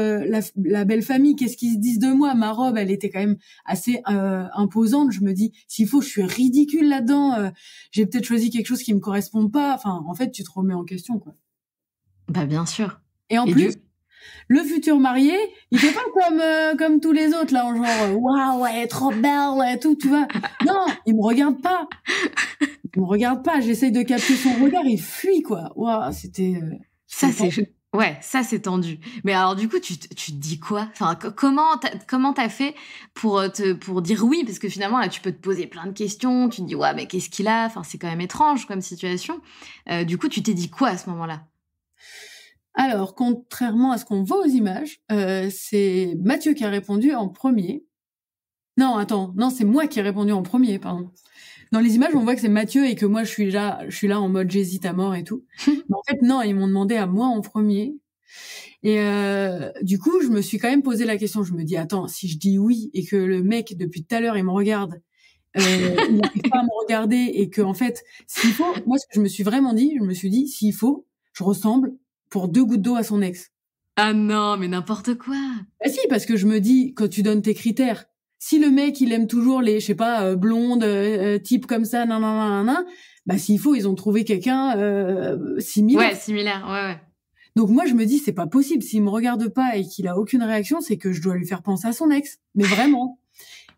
la belle famille. Qu'est-ce qu'ils se disent de moi? Ma robe, elle était quand même assez imposante. Je me dis, s'il faut, je suis ridicule là-dedans. J'ai peut-être choisi quelque chose qui me correspond pas. Enfin, en fait, tu te remets en question, quoi. Bah bien sûr. Et en plus, le futur marié, il fait pas comme tous les autres là, en genre waouh, ouais, trop belle et tout, tu vois. Non, il me regarde pas. Il me regarde pas. J'essaye de capter son regard, il fuit, quoi. Waouh, c'était. Ça c'est tendu. Mais alors du coup, tu te dis quoi? Enfin, comment t'as fait pour dire oui? Parce que finalement là, tu peux te poser plein de questions. Tu te dis ouais, mais qu'est-ce qu'il a? Enfin, c'est quand même étrange comme situation. Du coup, tu t'es dit quoi à ce moment-là? Alors, contrairement à ce qu'on voit aux images, c'est Mathieu qui a répondu en premier. Non, attends, non, c'est moi qui ai répondu en premier, pardon. Dans les images, on voit que c'est Mathieu et que moi, je suis là en mode j'hésite à mort et tout. Mais en fait, non, ils m'ont demandé à moi en premier. Et du coup, je me suis quand même posé la question. Je me dis, attends, si je dis oui et que le mec, depuis tout à l'heure, il me regarde, il n'arrive pas à me regarder et que, en fait, s'il faut, moi, ce que je me suis vraiment dit, je me suis dit, s'il faut, je ressemble pour 2 gouttes d'eau à son ex. Ah non, mais n'importe quoi. Bah si, parce que je me dis, quand tu donnes tes critères, si le mec, il aime toujours les, je sais pas, blondes, type comme ça, nan, bah s'il faut, ils ont trouvé quelqu'un similaire. Ouais, similaire, ouais. Donc moi, je me dis, c'est pas possible. S'il me regarde pas et qu'il a aucune réaction, c'est que je dois lui faire penser à son ex. Mais vraiment.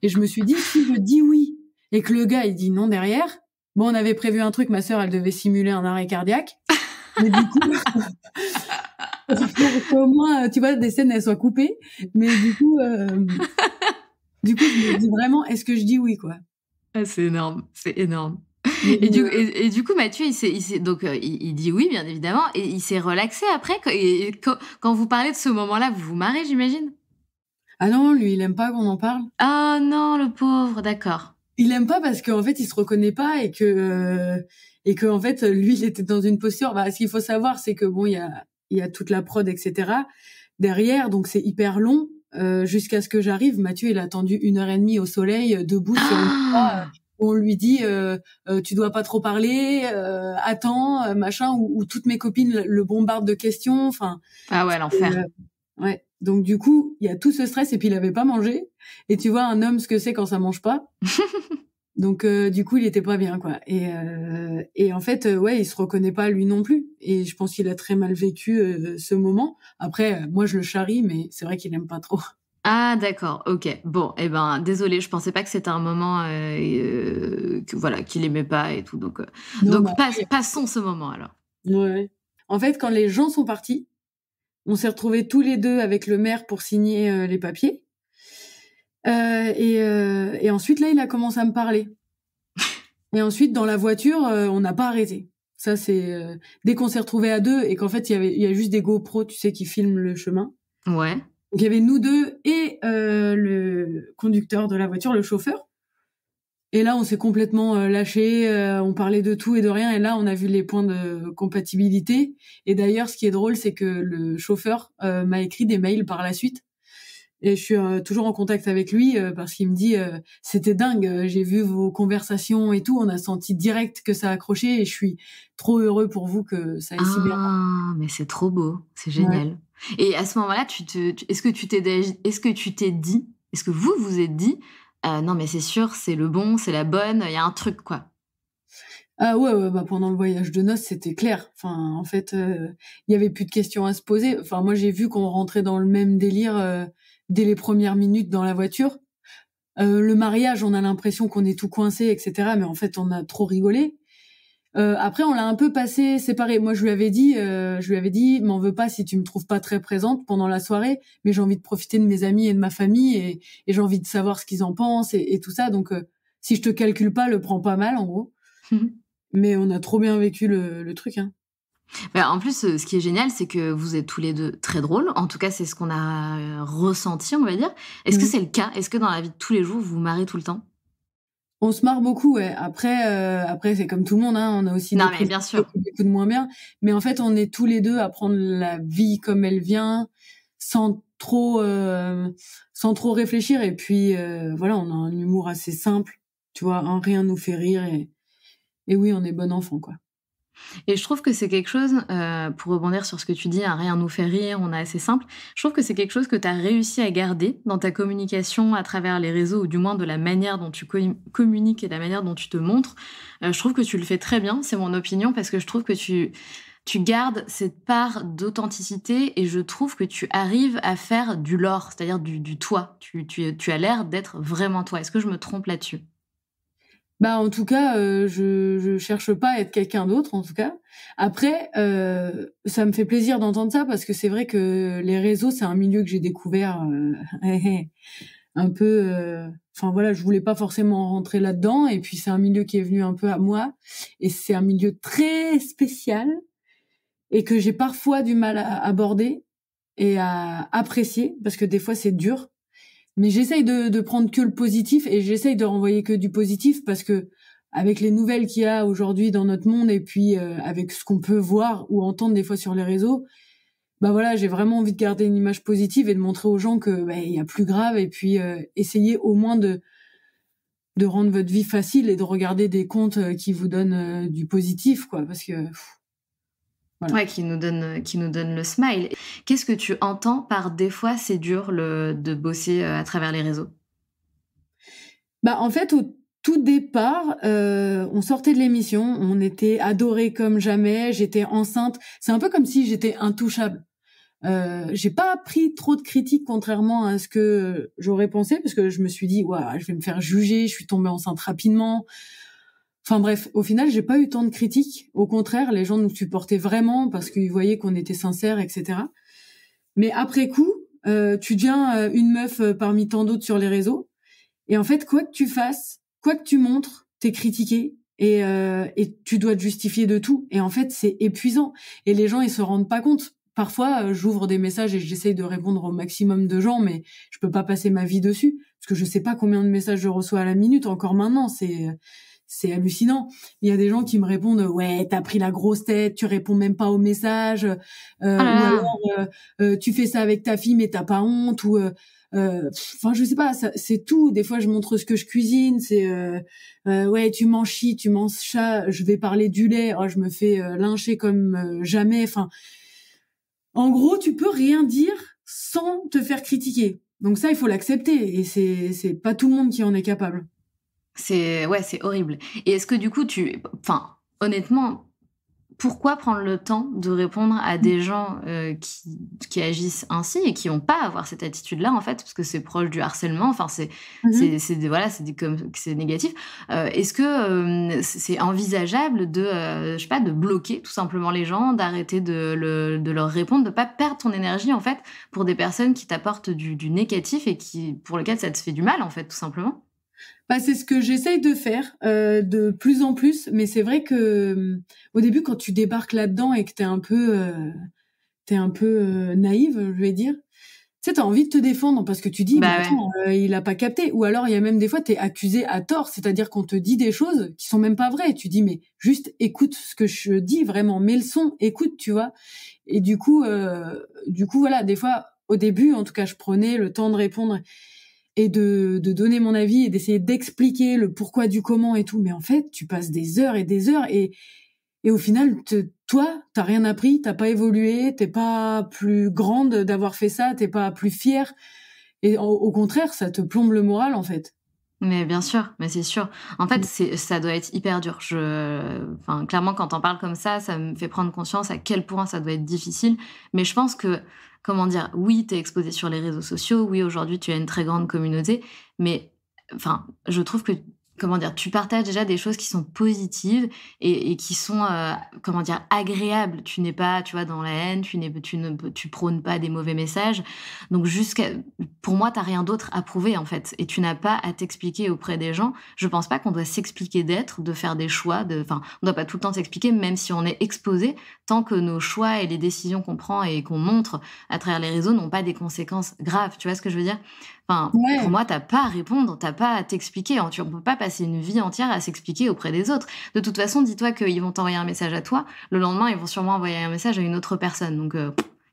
Et je me suis dit, si je dis oui et que le gars, il dit non derrière, bon, on avait prévu un truc, ma sœur, elle devait simuler un arrêt cardiaque. Mais du coup, au moins, tu vois, des scènes, elles soient coupées. Mais du coup, je me dis vraiment, est-ce que je dis oui, quoi? Ah, c'est énorme. Et du coup, Mathieu, il dit oui, bien évidemment, et il s'est relaxé après. Quand vous parlez de ce moment-là, vous vous marrez, j'imagine? Ah non, lui, il aime pas qu'on en parle. Ah non, le pauvre, d'accord. Il aime pas parce qu'en fait, il se reconnaît pas et que en fait, lui, il était dans une posture. Bah, ce qu'il faut savoir, c'est que bon, il y a toute la prod, etc. derrière, donc c'est hyper long. Jusqu'à ce que j'arrive, Mathieu, il a attendu 1h30 au soleil, debout sur une croix, où on lui dit tu dois pas trop parler, attends, machin, où toutes mes copines le bombardent de questions. Enfin. Ah ouais, l'enfer. Ouais. Donc du coup, il y a tout ce stress et puis il avait pas mangé. Et tu vois un homme ce que c'est quand ça mange pas. Donc du coup, il était pas bien, quoi. Et en fait, ouais, il se reconnaît pas lui non plus. Et je pense qu'il a très mal vécu ce moment. Après, moi, je le charrie, mais c'est vrai qu'il aime pas trop. Ah d'accord, ok. Bon, désolée, je pensais pas que c'était un moment qu'il aimait pas et tout. Donc passons ce moment alors. Ouais. En fait, quand les gens sont partis, on s'est retrouvés tous les deux avec le maire pour signer les papiers. Et ensuite, là, il a commencé à me parler. Et ensuite, dans la voiture, on n'a pas arrêté. Ça, c'est dès qu'on s'est retrouvés à deux et qu'en fait, il y a juste des GoPro, tu sais, qui filment le chemin. Ouais. Donc, il y avait nous deux et le conducteur de la voiture, le chauffeur. Et là, on s'est complètement lâché. On parlait de tout et de rien. Et là, on a vu les points de compatibilité. Et d'ailleurs, ce qui est drôle, c'est que le chauffeur m'a écrit des mails par la suite. Et je suis toujours en contact avec lui parce qu'il me dit c'était dingue, j'ai vu vos conversations et tout, on a senti direct que ça a accroché et je suis trop heureux pour vous que ça aille si bien. Ah, mais c'est trop beau, c'est génial. Ouais. Et à ce moment-là, est-ce que vous vous êtes dit non mais c'est sûr, c'est le bon, c'est la bonne, il y a un truc quoi. Ah ouais, bah pendant le voyage de noces, c'était clair. Enfin, en fait, il y avait plus de questions à se poser. Enfin, moi j'ai vu qu'on rentrait dans le même délire dès les premières minutes dans la voiture. Le mariage, on a l'impression qu'on est tout coincé, etc. Mais en fait, on a trop rigolé. Après, on l'a un peu passé séparé. Moi, je lui avais dit, m'en veux pas si tu me trouves pas très présente pendant la soirée, mais j'ai envie de profiter de mes amis et de ma famille et j'ai envie de savoir ce qu'ils en pensent et tout ça. Donc, si je te calcule pas, le prends pas mal, en gros. Mais on a trop bien vécu le truc, hein. Bah, en plus, ce qui est génial, c'est que vous êtes tous les deux très drôles. En tout cas, c'est ce qu'on a ressenti, on va dire. Est-ce que c'est le cas? Est-ce que dans la vie de tous les jours, vous vous marrez tout le temps? On se marre beaucoup, ouais. Après, c'est comme tout le monde, hein. On a aussi des coups de moins bien. Mais en fait, on est tous les deux à prendre la vie comme elle vient, sans trop réfléchir. Et puis, voilà, on a un humour assez simple. Tu vois, rien nous fait rire. Et oui, on est bon enfant, quoi. Et je trouve que c'est quelque chose, pour rebondir sur ce que tu dis, hein, rien nous fait rire, on est assez simple. Je trouve que c'est quelque chose que tu as réussi à garder dans ta communication à travers les réseaux ou du moins de la manière dont tu communiques et de la manière dont tu te montres. Je trouve que tu le fais très bien, c'est mon opinion, parce que je trouve que tu gardes cette part d'authenticité et je trouve que tu arrives à faire du lore, c'est-à-dire du toi. Tu as l'air d'être vraiment toi. Est-ce que je me trompe là-dessus? Bah en tout cas, je cherche pas à être quelqu'un d'autre en tout cas. Après, ça me fait plaisir d'entendre ça parce que c'est vrai que les réseaux c'est un milieu que j'ai découvert un peu. Enfin voilà, je voulais pas forcément rentrer là-dedans et puis c'est un milieu qui est venu un peu à moi et c'est un milieu très spécial et que j'ai parfois du mal à aborder et à apprécier parce que des fois c'est dur. Mais j'essaye de prendre que le positif et j'essaye de renvoyer que du positif parce que avec les nouvelles qu'il y a aujourd'hui dans notre monde et puis avec ce qu'on peut voir ou entendre des fois sur les réseaux, bah voilà, j'ai vraiment envie de garder une image positive et de montrer aux gens que bah, il y a plus grave et puis essayer au moins de rendre votre vie facile et de regarder des comptes qui vous donnent du positif quoi parce que voilà. Ouais, qui nous donne le smile. Qu'est-ce que tu entends par des fois c'est dur de bosser, à travers les réseaux? Bah, en fait, au tout départ, on sortait de l'émission, on était adorés comme jamais, j'étais enceinte. C'est un peu comme si j'étais intouchable. J'ai pas pris trop de critiques contrairement à ce que j'aurais pensé parce que je me suis dit: «Ouah, je vais me faire juger, je suis tombée enceinte rapidement». Enfin bref, au final, j'ai pas eu tant de critiques. Au contraire, les gens nous supportaient vraiment parce qu'ils voyaient qu'on était sincères et cetera. Mais après coup, tu deviens, une meuf, parmi tant d'autres sur les réseaux et en fait, quoi que tu fasses, quoi que tu montres, t'es critiqué et tu dois te justifier de tout. Et en fait, c'est épuisant. Et les gens, ils se rendent pas compte. Parfois, j'ouvre des messages et j'essaye de répondre au maximum de gens, mais je peux pas passer ma vie dessus parce que je sais pas combien de messages je reçois à la minute. Encore maintenant, c'est hallucinant. Il y a des gens qui me répondent ouais, t'as pris la grosse tête, tu réponds même pas aux messages, Oh là ou là! alors tu fais ça avec ta fille mais t'as pas honte ou enfin je sais pas, c'est tout. Des fois je montre ce que je cuisine, c'est ouais tu manges chi, tu manges chat, je vais parler du lait, oh, je me fais lyncher comme jamais. Enfin en gros tu peux rien dire sans te faire critiquer. Donc ça il faut l'accepter et c'est pas tout le monde qui en est capable. Ouais, c'est horrible. Et est-ce que du coup enfin, honnêtement, pourquoi prendre le temps de répondre à des gens, qui agissent ainsi et qui ont pas à avoir cette attitude-là, en fait? Parce que c'est proche du harcèlement, enfin Mmh. c'est des voilà, c'est des comme c'est négatif. Est-ce que, c'est envisageable de, je sais pas, de bloquer tout simplement les gens, d'arrêter de leur répondre, de pas perdre ton énergie, en fait, pour des personnes qui t'apportent du négatif et pour lesquelles ça te fait du mal, en fait, tout simplement? Bah, c'est ce que j'essaye de faire, de plus en plus, mais c'est vrai que, au début, quand tu débarques là-dedans et que tu un peu, naïve, je vais dire, tu sais, tu envie de te défendre parce que tu dis: «Mais Bah, ouais. attends, il a pas capté» ou alors il y a même des fois, tu es accusée à tort, c'est-à-dire qu'on te dit des choses qui sont même pas vraies. Tu dis: «Mais juste écoute ce que je dis vraiment, mets le son, écoute», tu vois? Et du coup, voilà, des fois, au début, en tout cas, je prenais le temps de répondre et de donner mon avis et d'essayer d'expliquer le pourquoi du comment et tout. Mais en fait, tu passes des heures et des heures et au final, toi, t'as rien appris, t'as pas évolué, t'es pas plus grande d'avoir fait ça, t'es pas plus fière. Et au contraire, ça te plombe le moral, en fait. Mais bien sûr, mais c'est sûr. En fait, ça doit être hyper dur. Enfin, clairement, quand on parle comme ça me fait prendre conscience à quel point ça doit être difficile. Mais je pense que, comment dire, oui, tu es exposé sur les réseaux sociaux, oui, aujourd'hui, tu as une très grande communauté, mais enfin, je trouve que, comment dire, tu partages déjà des choses qui sont positives et qui sont, comment dire, agréables. Tu n'es pas, tu vois, dans la haine, tu prônes pas des mauvais messages. Donc pour moi, tu as rien d'autre à prouver, en fait, et tu n'as pas à t'expliquer auprès des gens. Je pense pas qu'on doit s'expliquer d'être, de faire des choix, enfin, on doit pas tout le temps s'expliquer, même si on est exposé, tant que nos choix et les décisions qu'on prend et qu'on montre à travers les réseaux n'ont pas des conséquences graves. Tu vois ce que je veux dire? Enfin, pour Ouais. moi, t'as pas à répondre, t'as pas à t'expliquer. On peut pas passer une vie entière à s'expliquer auprès des autres. De toute façon, dis-toi qu'ils vont t'envoyer un message à toi, le lendemain, ils vont sûrement envoyer un message à une autre personne, donc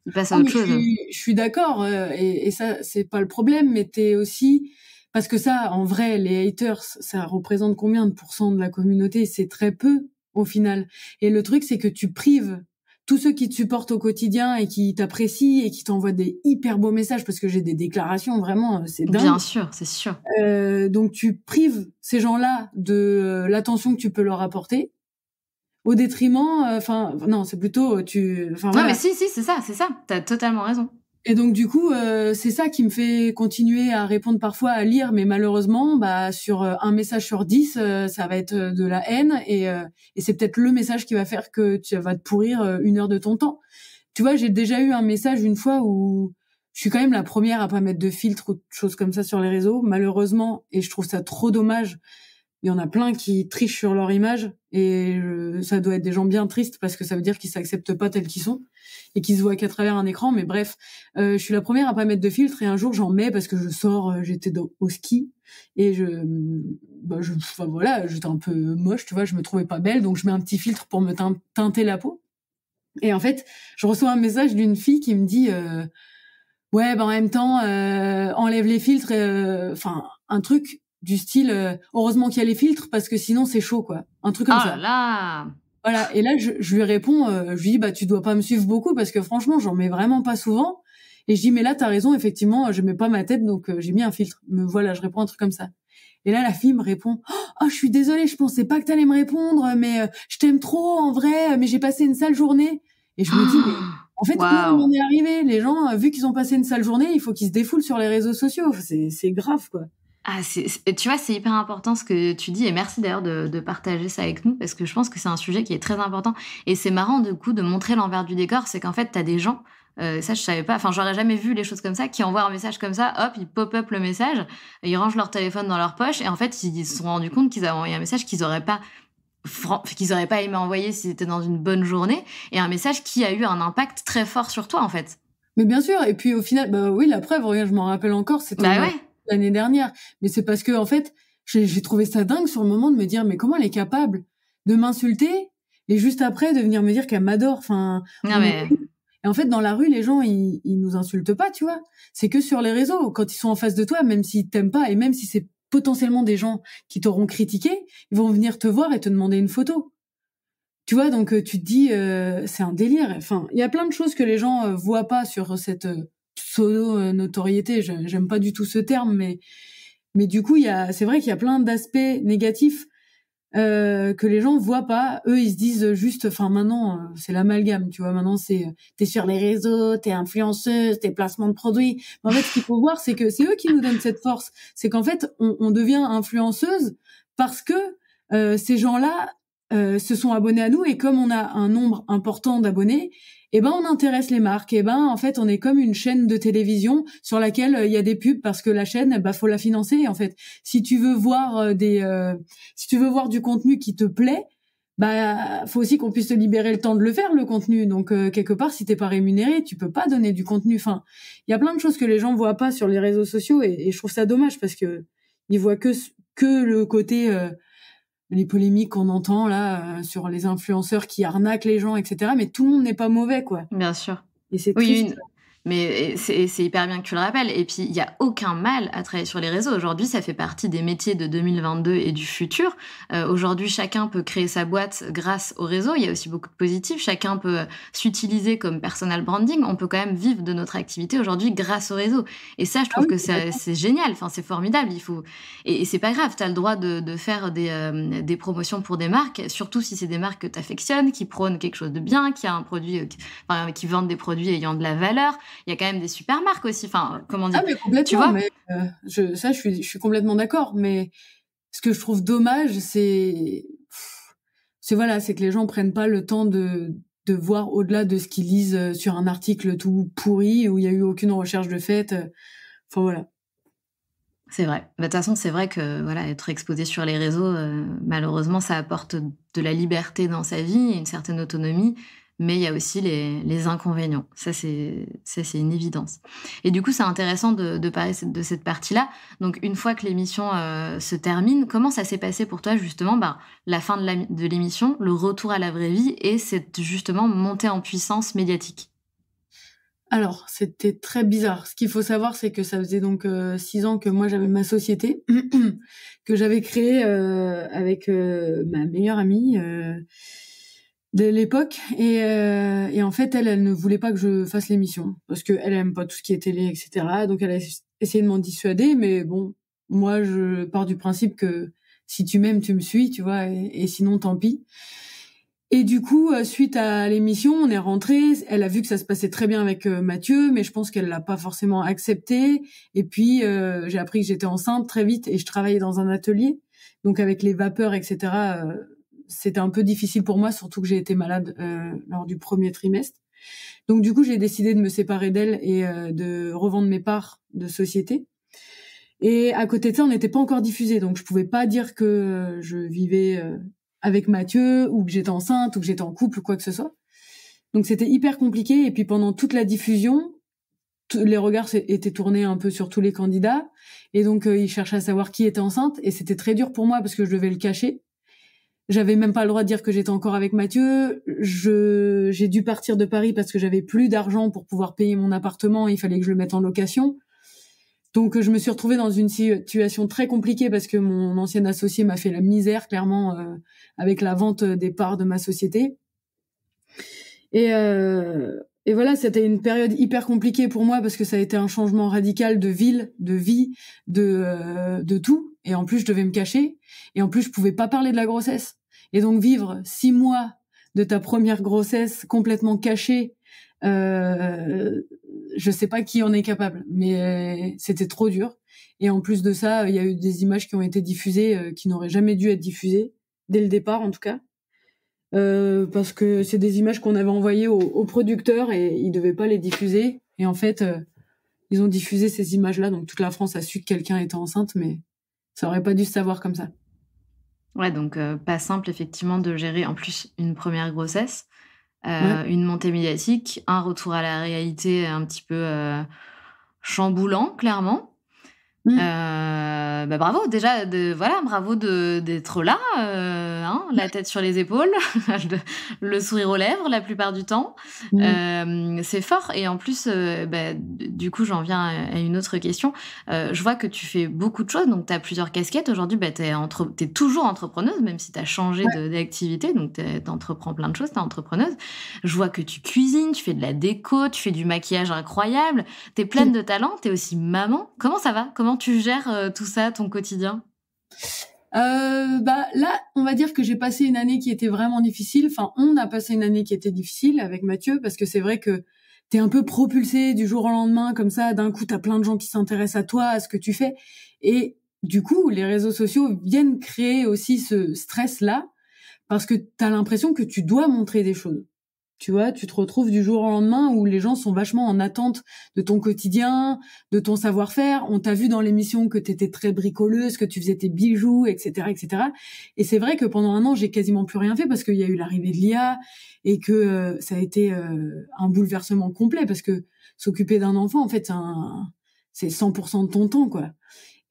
ils passent à Non, mais autre chose. je suis d'accord, et ça, c'est pas le problème, mais t'es aussi parce que ça, en vrai, les haters, ça représente combien de pourcents de la communauté? C'est très peu, au final. Et le truc, c'est que tu prives tous ceux qui te supportent au quotidien et qui t'apprécient et qui t'envoient des hyper beaux messages, parce que j'ai des déclarations, vraiment, c'est dingue. Bien sûr, c'est sûr. Donc tu prives ces gens-là de l'attention que tu peux leur apporter, au détriment, non, c'est plutôt, Non, voilà. mais si, c'est ça. T'as totalement raison. Et donc du coup, c'est ça qui me fait continuer à répondre parfois, à lire, mais malheureusement, sur un message sur 10, ça va être de la haine, et c'est peut-être le message qui va faire que tu vas te pourrir 1 heure de ton temps. Tu vois, j'ai déjà eu un message une fois où je suis quand même la première à pas mettre de filtre ou de choses comme ça sur les réseaux, malheureusement, et je trouve ça trop dommage. Il y en a plein qui trichent sur leur image, et ça doit être des gens bien tristes, parce que ça veut dire qu'ils s'acceptent pas tels qu'ils sont et qu'ils se voient qu'à travers un écran. Mais bref, je suis la première à pas mettre de filtre, et un jour j'en mets parce que je sors, j'étais au ski et voilà, j'étais un peu moche, tu vois, je me trouvais pas belle, donc je mets un petit filtre pour me teinter la peau. Et en fait, je reçois un message d'une fille qui me dit ouais, en même temps, enlève les filtres, un truc du style heureusement qu'il y a les filtres, parce que sinon c'est chaud, quoi. Un truc comme ça. Oh là là. Voilà. Et là, je lui réponds, je lui dis, tu dois pas me suivre beaucoup, parce que franchement, j'en mets vraiment pas souvent. Et je dis, mais là, t'as raison, effectivement, je mets pas ma tête, donc j'ai mis un filtre. Mais voilà, je réponds un truc comme ça. Et là, la fille me répond, oh, je suis désolée, je pensais pas que t'allais me répondre, mais je t'aime trop, en vrai, mais j'ai passé une sale journée. Et je me dis, mais en fait, où on en est arrivé? Les gens, vu qu'ils ont passé une sale journée, il faut qu'ils se défoulent sur les réseaux sociaux. C'est grave, quoi. Ah, tu vois, c'est hyper important ce que tu dis, et merci d'ailleurs de partager ça avec nous, parce que je pense que c'est un sujet qui est très important. Et c'est marrant, du coup, de montrer l'envers du décor, c'est qu'en fait, t'as des gens, ça je savais pas, j'aurais jamais vu les choses comme ça, qui envoient un message comme ça, hop, ils pop-up le message, ils rangent leur téléphone dans leur poche, et en fait, ils se sont rendus compte qu'ils avaient envoyé un message qu'ils auraient pas aimé envoyer s'ils étaient dans une bonne journée, et un message qui a eu un impact très fort sur toi, en fait. Mais bien sûr, et puis au final, oui, la preuve, regarde, je m'en rappelle encore, c'était l'année dernière. Mais c'est parce que, en fait, j'ai trouvé ça dingue sur le moment de me dire, mais comment elle est capable de m'insulter et juste après de venir me dire qu'elle m'adore. Et en fait, dans la rue, les gens, ils nous insultent pas, tu vois. C'est que sur les réseaux, quand ils sont en face de toi, même s'ils t'aiment pas, et même si c'est potentiellement des gens qui t'auront critiqué, ils vont venir te voir et te demander une photo. Tu vois, donc tu te dis, c'est un délire. Il y a plein de choses que les gens voient pas sur cette pseudo-notoriété. J'aime pas du tout ce terme, mais du coup, c'est vrai qu'il y a plein d'aspects négatifs que les gens voient pas. Eux, ils se disent juste, maintenant, c'est l'amalgame, tu vois. Maintenant, t'es sur les réseaux, t'es influenceuse, t'es placement de produits. Mais en fait, ce qu'il faut voir, c'est que c'est eux qui nous donnent cette force. C'est qu'en fait, on devient influenceuse parce que ces gens-là se sont abonnés à nous, et comme on a un nombre important d'abonnés, on intéresse les marques. En fait, on est comme une chaîne de télévision sur laquelle il y a des pubs, parce que la chaîne, faut la financer. En fait, si tu veux voir du contenu qui te plaît, faut aussi qu'on puisse te libérer le temps de le faire, le contenu. Donc quelque part, si t'es pas rémunéré, tu peux pas donner du contenu. Il y a plein de choses que les gens voient pas sur les réseaux sociaux, et je trouve ça dommage, parce que ils voient que le côté les polémiques qu'on entend là sur les influenceurs qui arnaquent les gens, etc. Mais tout le monde n'est pas mauvais, quoi. Bien sûr. Et c'est triste. Mais c'est hyper bien que tu le rappelles. Et puis, il n'y a aucun mal à travailler sur les réseaux. Aujourd'hui, ça fait partie des métiers de 2022 et du futur. Aujourd'hui, chacun peut créer sa boîte grâce au réseau. Il y a aussi beaucoup de positifs. Chacun peut s'utiliser comme personal branding. On peut quand même vivre de notre activité aujourd'hui grâce au réseau. Et ça, je trouve que c'est génial. C'est formidable. Et c'est pas grave. Tu as le droit de faire des promotions pour des marques, surtout si c'est des marques que tu affectionnes, qui prônent quelque chose de bien, qui a un produit, qui vendent des produits ayant de la valeur. Il y a quand même des super marques aussi. Comment dire? Ah, mais complètement. Tu vois, je suis complètement d'accord. Mais ce que je trouve dommage, c'est que les gens prennent pas le temps de voir au-delà de ce qu'ils lisent sur un article tout pourri où il y a eu aucune recherche de fait. Voilà. C'est vrai. De toute façon, c'est vrai que être exposé sur les réseaux, malheureusement, ça apporte de la liberté dans sa vie, une certaine autonomie. Mais il y a aussi les inconvénients. Ça, c'est une évidence. Et du coup, c'est intéressant de parler de cette partie-là. Donc, une fois que l'émission se termine, comment ça s'est passé pour toi, justement, la fin de l'émission, le retour à la vraie vie et cette, justement, montée en puissance médiatique? Alors, c'était très bizarre. Ce qu'il faut savoir, c'est que ça faisait donc 6 ans que moi j'avais ma société que j'avais créée avec ma meilleure amie de l'époque et en fait elle ne voulait pas que je fasse l'émission parce que elle aime pas tout ce qui est télé, etc. Donc elle a essayé de m'en dissuader, mais bon, moi je pars du principe que si tu m'aimes, tu me suis, tu vois, et sinon tant pis. Et du coup, suite à l'émission, on est rentré. Elle a vu que ça se passait très bien avec Mathieu, mais je pense qu'elle l'a pas forcément accepté. Et puis, j'ai appris que j'étais enceinte très vite et je travaillais dans un atelier. Donc, avec les vapeurs, etc., c'était un peu difficile pour moi, surtout que j'ai été malade lors du premier trimestre. Donc, du coup, j'ai décidé de me séparer d'elle et de revendre mes parts de société. Et à côté de ça, on n'était pas encore diffusé, donc je pouvais pas dire que je vivais avec Mathieu, ou que j'étais enceinte, ou que j'étais en couple, ou quoi que ce soit. Donc c'était hyper compliqué. Et puis pendant toute la diffusion, les regards étaient tournés un peu sur tous les candidats. Et donc ils cherchaient à savoir qui était enceinte. Et c'était très dur pour moi parce que je devais le cacher. J'avais même pas le droit de dire que j'étais encore avec Mathieu. J'ai dû partir de Paris parce que j'avais plus d'argent pour pouvoir payer mon appartement. Il fallait que je le mette en location. Donc je me suis retrouvée dans une situation très compliquée parce que mon ancien associé m'a fait la misère clairement avec la vente des parts de ma société. Et voilà, c'était une période hyper compliquée pour moi parce que ça a été un changement radical de ville, de vie, de tout. Et en plus, je devais me cacher. Et en plus, je pouvais pas parler de la grossesse. Et donc vivre 6 mois de ta première grossesse complètement cachée, je sais pas qui en est capable, mais c'était trop dur. Et en plus de ça, il y a eu des images qui ont été diffusées qui n'auraient jamais dû être diffusées dès le départ, en tout cas, parce que c'est des images qu'on avait envoyées aux producteurs et ils devaient pas les diffuser. Et en fait, ils ont diffusé ces images-là, donc toute la France a su que quelqu'un était enceinte, mais ça aurait pas dû se savoir comme ça. Ouais, donc pas simple effectivement de gérer en plus une première grossesse. Ouais. Une montée médiatique, un retour à la réalité un petit peu chamboulant, clairement. Bravo déjà, bravo d'être là, la tête sur les épaules, le sourire aux lèvres la plupart du temps. C'est fort et en plus, du coup, j'en viens à une autre question. Je vois que tu fais beaucoup de choses, donc tu as plusieurs casquettes. Aujourd'hui, t'es toujours entrepreneuse, même si tu as changé d'activité, donc t'entreprends plein de choses, t'es entrepreneuse. Je vois que tu cuisines, tu fais de la déco, tu fais du maquillage incroyable, t'es pleine de talent, t'es aussi maman. Comment ça va ? Comment tu gères tout ça, ton quotidien ? Là, on va dire que j'ai passé une année qui était vraiment difficile. Enfin, on a passé une année qui était difficile avec Mathieu parce que c'est vrai que t'es un peu propulsé du jour au lendemain comme ça. D'un coup, t'as plein de gens qui s'intéressent à toi, à ce que tu fais. Et du coup, les réseaux sociaux viennent créer aussi ce stress-là parce que t'as l'impression que tu dois montrer des choses. Tu vois, tu te retrouves du jour au lendemain où les gens sont vachement en attente de ton quotidien, de ton savoir-faire. On t'a vu dans l'émission que t'étais très bricoleuse, que tu faisais tes bijoux, etc., etc. Et c'est vrai que pendant un an, j'ai quasiment plus rien fait parce qu'il y a eu l'arrivée de l'IA et que ça a été un bouleversement complet parce que s'occuper d'un enfant, en fait, c'est 100% de ton temps, quoi.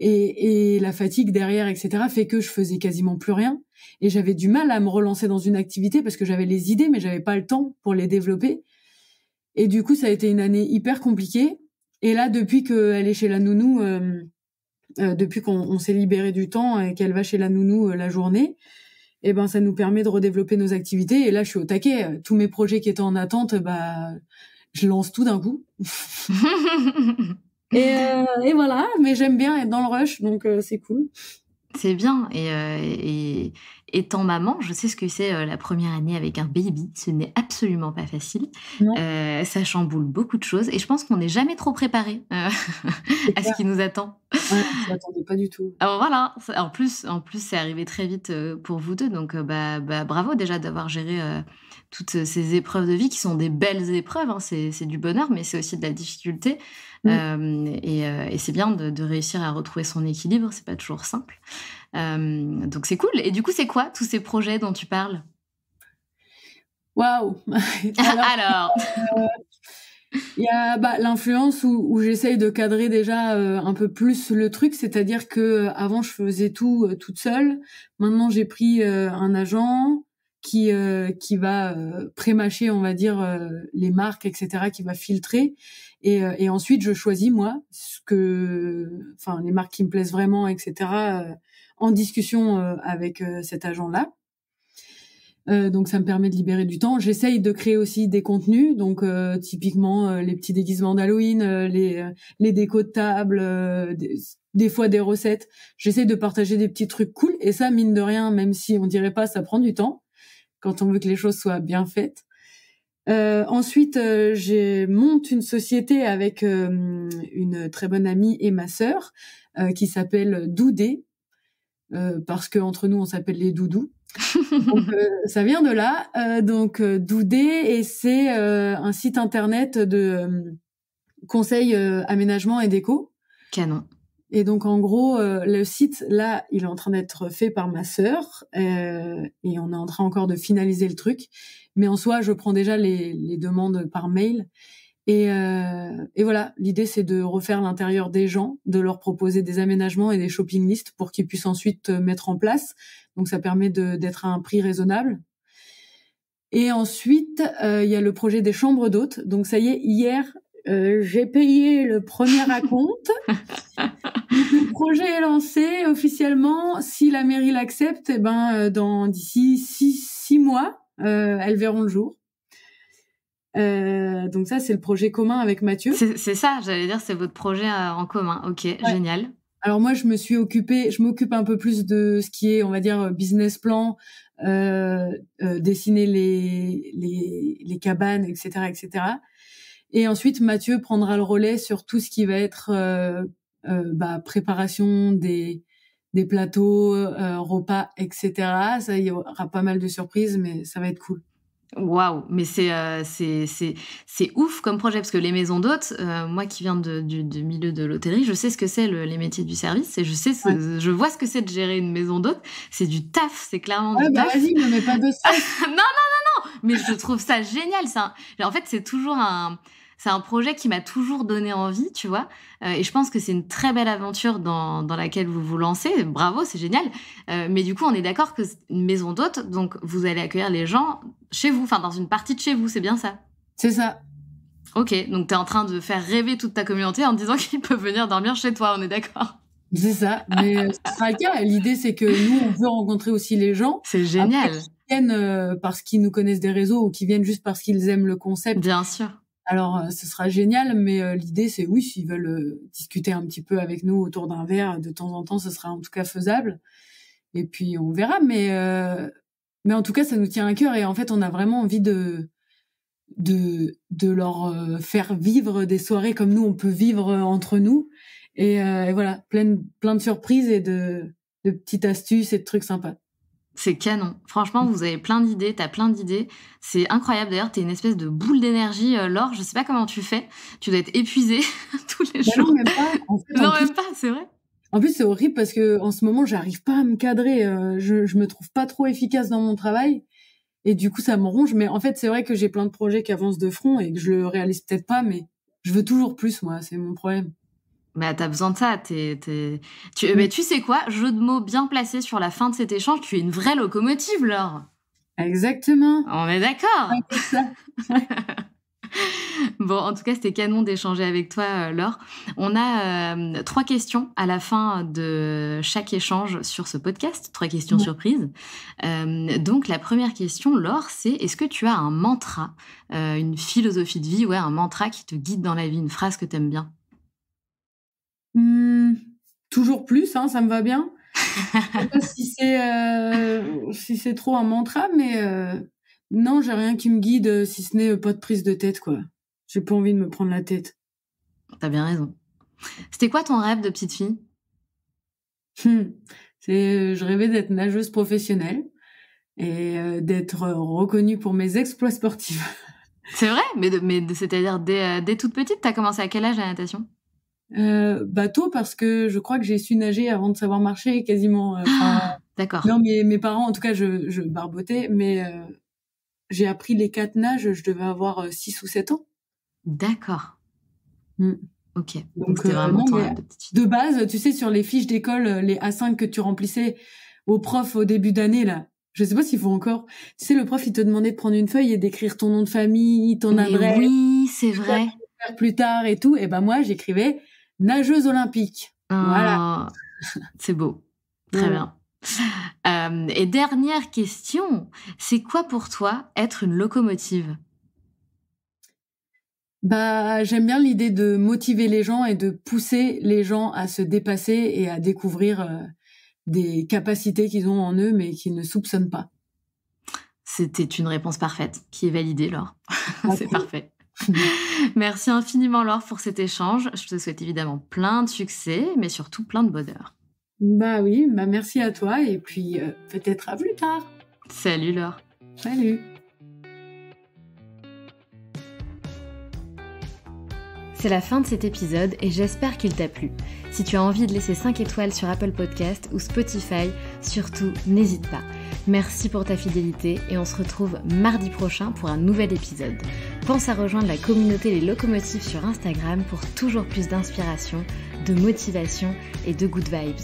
Et la fatigue derrière, etc., fait que je faisais quasiment plus rien. Et j'avais du mal à me relancer dans une activité parce que j'avais les idées, mais j'avais pas le temps pour les développer. Et du coup, ça a été une année hyper compliquée. Et là, depuis qu'elle est chez la nounou, depuis qu'on s'est libéré du temps et qu'elle va chez la nounou la journée, et ben ça nous permet de redévelopper nos activités. Et là, je suis au taquet. Tous mes projets qui étaient en attente, je lance tout d'un coup. Et voilà, mais j'aime bien être dans le rush, donc c'est cool. C'est bien. Et étant maman, je sais ce que c'est la première année avec un baby. Ce n'est absolument pas facile. Ça chamboule beaucoup de choses. Et je pense qu'on n'est jamais trop préparé à ce qui nous attend. Ouais, je m'attendais pas du tout. Alors voilà. En plus, c'est arrivé très vite pour vous deux. Donc, bravo déjà d'avoir géré toutes ces épreuves de vie qui sont des belles épreuves. Hein. C'est du bonheur, mais c'est aussi de la difficulté. Et c'est bien de réussir à retrouver son équilibre. C'est pas toujours simple. Donc c'est cool. Et du coup, c'est quoi tous ces projets dont tu parles ? Waouh. Alors il y a l'influence où j'essaye de cadrer déjà un peu plus le truc, c'est-à-dire que avant je faisais tout toute seule. Maintenant j'ai pris un agent qui va pré-mâcher, on va dire, les marques, etc., qui va filtrer. Et ensuite, je choisis, moi, les marques qui me plaisent vraiment, etc., en discussion avec cet agent-là. Donc ça me permet de libérer du temps. J'essaye de créer aussi des contenus, donc typiquement les petits déguisements d'Halloween, les décos de table, des fois des recettes. J'essaie de partager des petits trucs cool, et ça, mine de rien, même si on dirait pas, ça prend du temps quand on veut que les choses soient bien faites. Ensuite, je monte une société avec une très bonne amie et ma sœur qui s'appelle Doudé, parce que entre nous on s'appelle les doudous. Donc ça vient de là. Doudé, et c'est un site internet de conseils aménagement et déco. Canon. Et donc en gros, le site là, il est en train d'être fait par ma sœur et on est en train encore de finaliser le truc. Mais en soi, je prends déjà les demandes par mail. Et voilà, l'idée c'est de refaire l'intérieur des gens, de leur proposer des aménagements et des shopping lists pour qu'ils puissent ensuite mettre en place. Donc ça permet d'être à un prix raisonnable. Et ensuite, il y a le projet des chambres d'hôtes. Donc ça y est, hier, j'ai payé le premier acompte. Le projet est lancé officiellement. Si la mairie l'accepte, d'ici 6 mois, elles verront le jour. Donc ça, c'est le projet commun avec Mathieu. C'est ça, j'allais dire, c'est votre projet en commun. Ok, ouais. Génial. Alors moi, je m'occupe un peu plus de ce qui est, on va dire, business plan, dessiner les cabanes, etc., etc. Et ensuite, Mathieu prendra le relais sur tout ce qui va être préparation des plateaux, repas, etc. Ça, il y aura pas mal de surprises, mais ça va être cool. Waouh, mais c'est ouf comme projet, parce que les maisons d'hôtes, moi qui viens du milieu de l'hôtellerie, je sais ce que c'est les métiers du service, et je vois ce que c'est de gérer une maison d'hôtes. C'est du taf, c'est clairement du taf. Vas-y, ne mets pas de stress. Non, mais je trouve ça génial. En fait, c'est toujours c'est un projet qui m'a toujours donné envie, tu vois. Et je pense que c'est une très belle aventure dans laquelle vous vous lancez. Bravo, c'est génial. Mais du coup, on est d'accord que c'est une maison d'hôtes, donc vous allez accueillir les gens chez vous, enfin dans une partie de chez vous, c'est bien ça? C'est ça. Ok, donc t'es en train de faire rêver toute ta communauté en disant qu'ils peuvent venir dormir chez toi, on est d'accord? C'est ça, mais ce sera le cas. L'idée, c'est que nous, on veut rencontrer aussi les gens. C'est génial. Après, qui viennent parce qu'ils nous connaissent des réseaux ou qui viennent juste parce qu'ils aiment le concept. Bien sûr. Alors, ce sera génial, mais l'idée, c'est oui, s'ils veulent discuter un petit peu avec nous autour d'un verre, de temps en temps, ce sera en tout cas faisable. Et puis, on verra. Mais en tout cas, ça nous tient à cœur. Et en fait, on a vraiment envie de leur faire vivre des soirées comme nous, on peut vivre entre nous. Et voilà, plein de surprises et de petites astuces et de trucs sympas. C'est canon. Franchement, vous avez plein d'idées, t'as plein d'idées. C'est incroyable. D'ailleurs, t'es une espèce de boule d'énergie, Laure. Je sais pas comment tu fais. Tu dois être épuisée tous les jours. Non, même pas. En fait, même pas, c'est vrai. En plus, c'est horrible parce que en ce moment, j'arrive pas à me cadrer. Je me trouve pas trop efficace dans mon travail. Et du coup, ça me ronge. Mais en fait, c'est vrai que j'ai plein de projets qui avancent de front et que je le réalise peut-être pas, mais je veux toujours plus, moi. C'est mon problème. Mais t'as besoin de ça. Mais tu sais quoi? Jeu de mots bien placé sur la fin de cet échange. Tu es une vraie locomotive, Laure. Exactement. On est d'accord. C'est ça. Bon, en tout cas, c'était canon d'échanger avec toi, Laure. On a 3 questions à la fin de chaque échange sur ce podcast, 3 questions surprises. Donc, la première question, Laure, c'est est-ce que tu as un mantra, une philosophie de vie, un mantra qui te guide dans la vie, une phrase que t'aimes bien? Toujours plus, ça me va bien. Je sais pas si c'est trop un mantra, mais non, j'ai rien qui me guide, si ce n'est pas de prise de tête, quoi. J'ai pas envie de me prendre la tête. T'as bien raison. C'était quoi ton rêve de petite fille? Je rêvais d'être nageuse professionnelle et d'être reconnue pour mes exploits sportifs. C'est vrai? Mais c'est-à-dire dès toute petite, t'as commencé à quel âge la natation? Tôt, parce que je crois que j'ai su nager avant de savoir marcher quasiment. D'accord. Non, mais mes parents, en tout cas, je barbotais, mais j'ai appris les 4 nages, je devais avoir 6 ou 7 ans. D'accord. Ok. Donc c'était vraiment ton rêve de base, tu sais, sur les fiches d'école, les A5 que tu remplissais aux profs au début d'année, là, Je sais pas s'il faut encore. Tu sais, le prof, il te demandait de prendre une feuille et d'écrire ton nom de famille, ton adresse. Oui, c'est vrai. Plus tard et tout. Et ben moi, j'écrivais nageuse olympique. Voilà. C'est beau. Très bien. Et dernière question, c'est quoi pour toi être une locomotive ? J'aime bien l'idée de motiver les gens et de pousser les gens à se dépasser et à découvrir des capacités qu'ils ont en eux mais qu'ils ne soupçonnent pas. C'était une réponse parfaite qui est validée, Laure. C'est parfait. Merci infiniment, Laure, pour cet échange. Je te souhaite évidemment plein de succès, mais surtout plein de bonheur. Oui, merci à toi et puis peut-être à plus tard. Salut, Laure. Salut. C'est la fin de cet épisode et j'espère qu'il t'a plu. Si tu as envie de laisser 5 étoiles sur Apple Podcast ou Spotify, surtout n'hésite pas. Merci pour ta fidélité et on se retrouve mardi prochain pour un nouvel épisode. Pense à rejoindre la communauté Les Locomotives sur Instagram pour toujours plus d'inspiration, de motivation et de good vibes.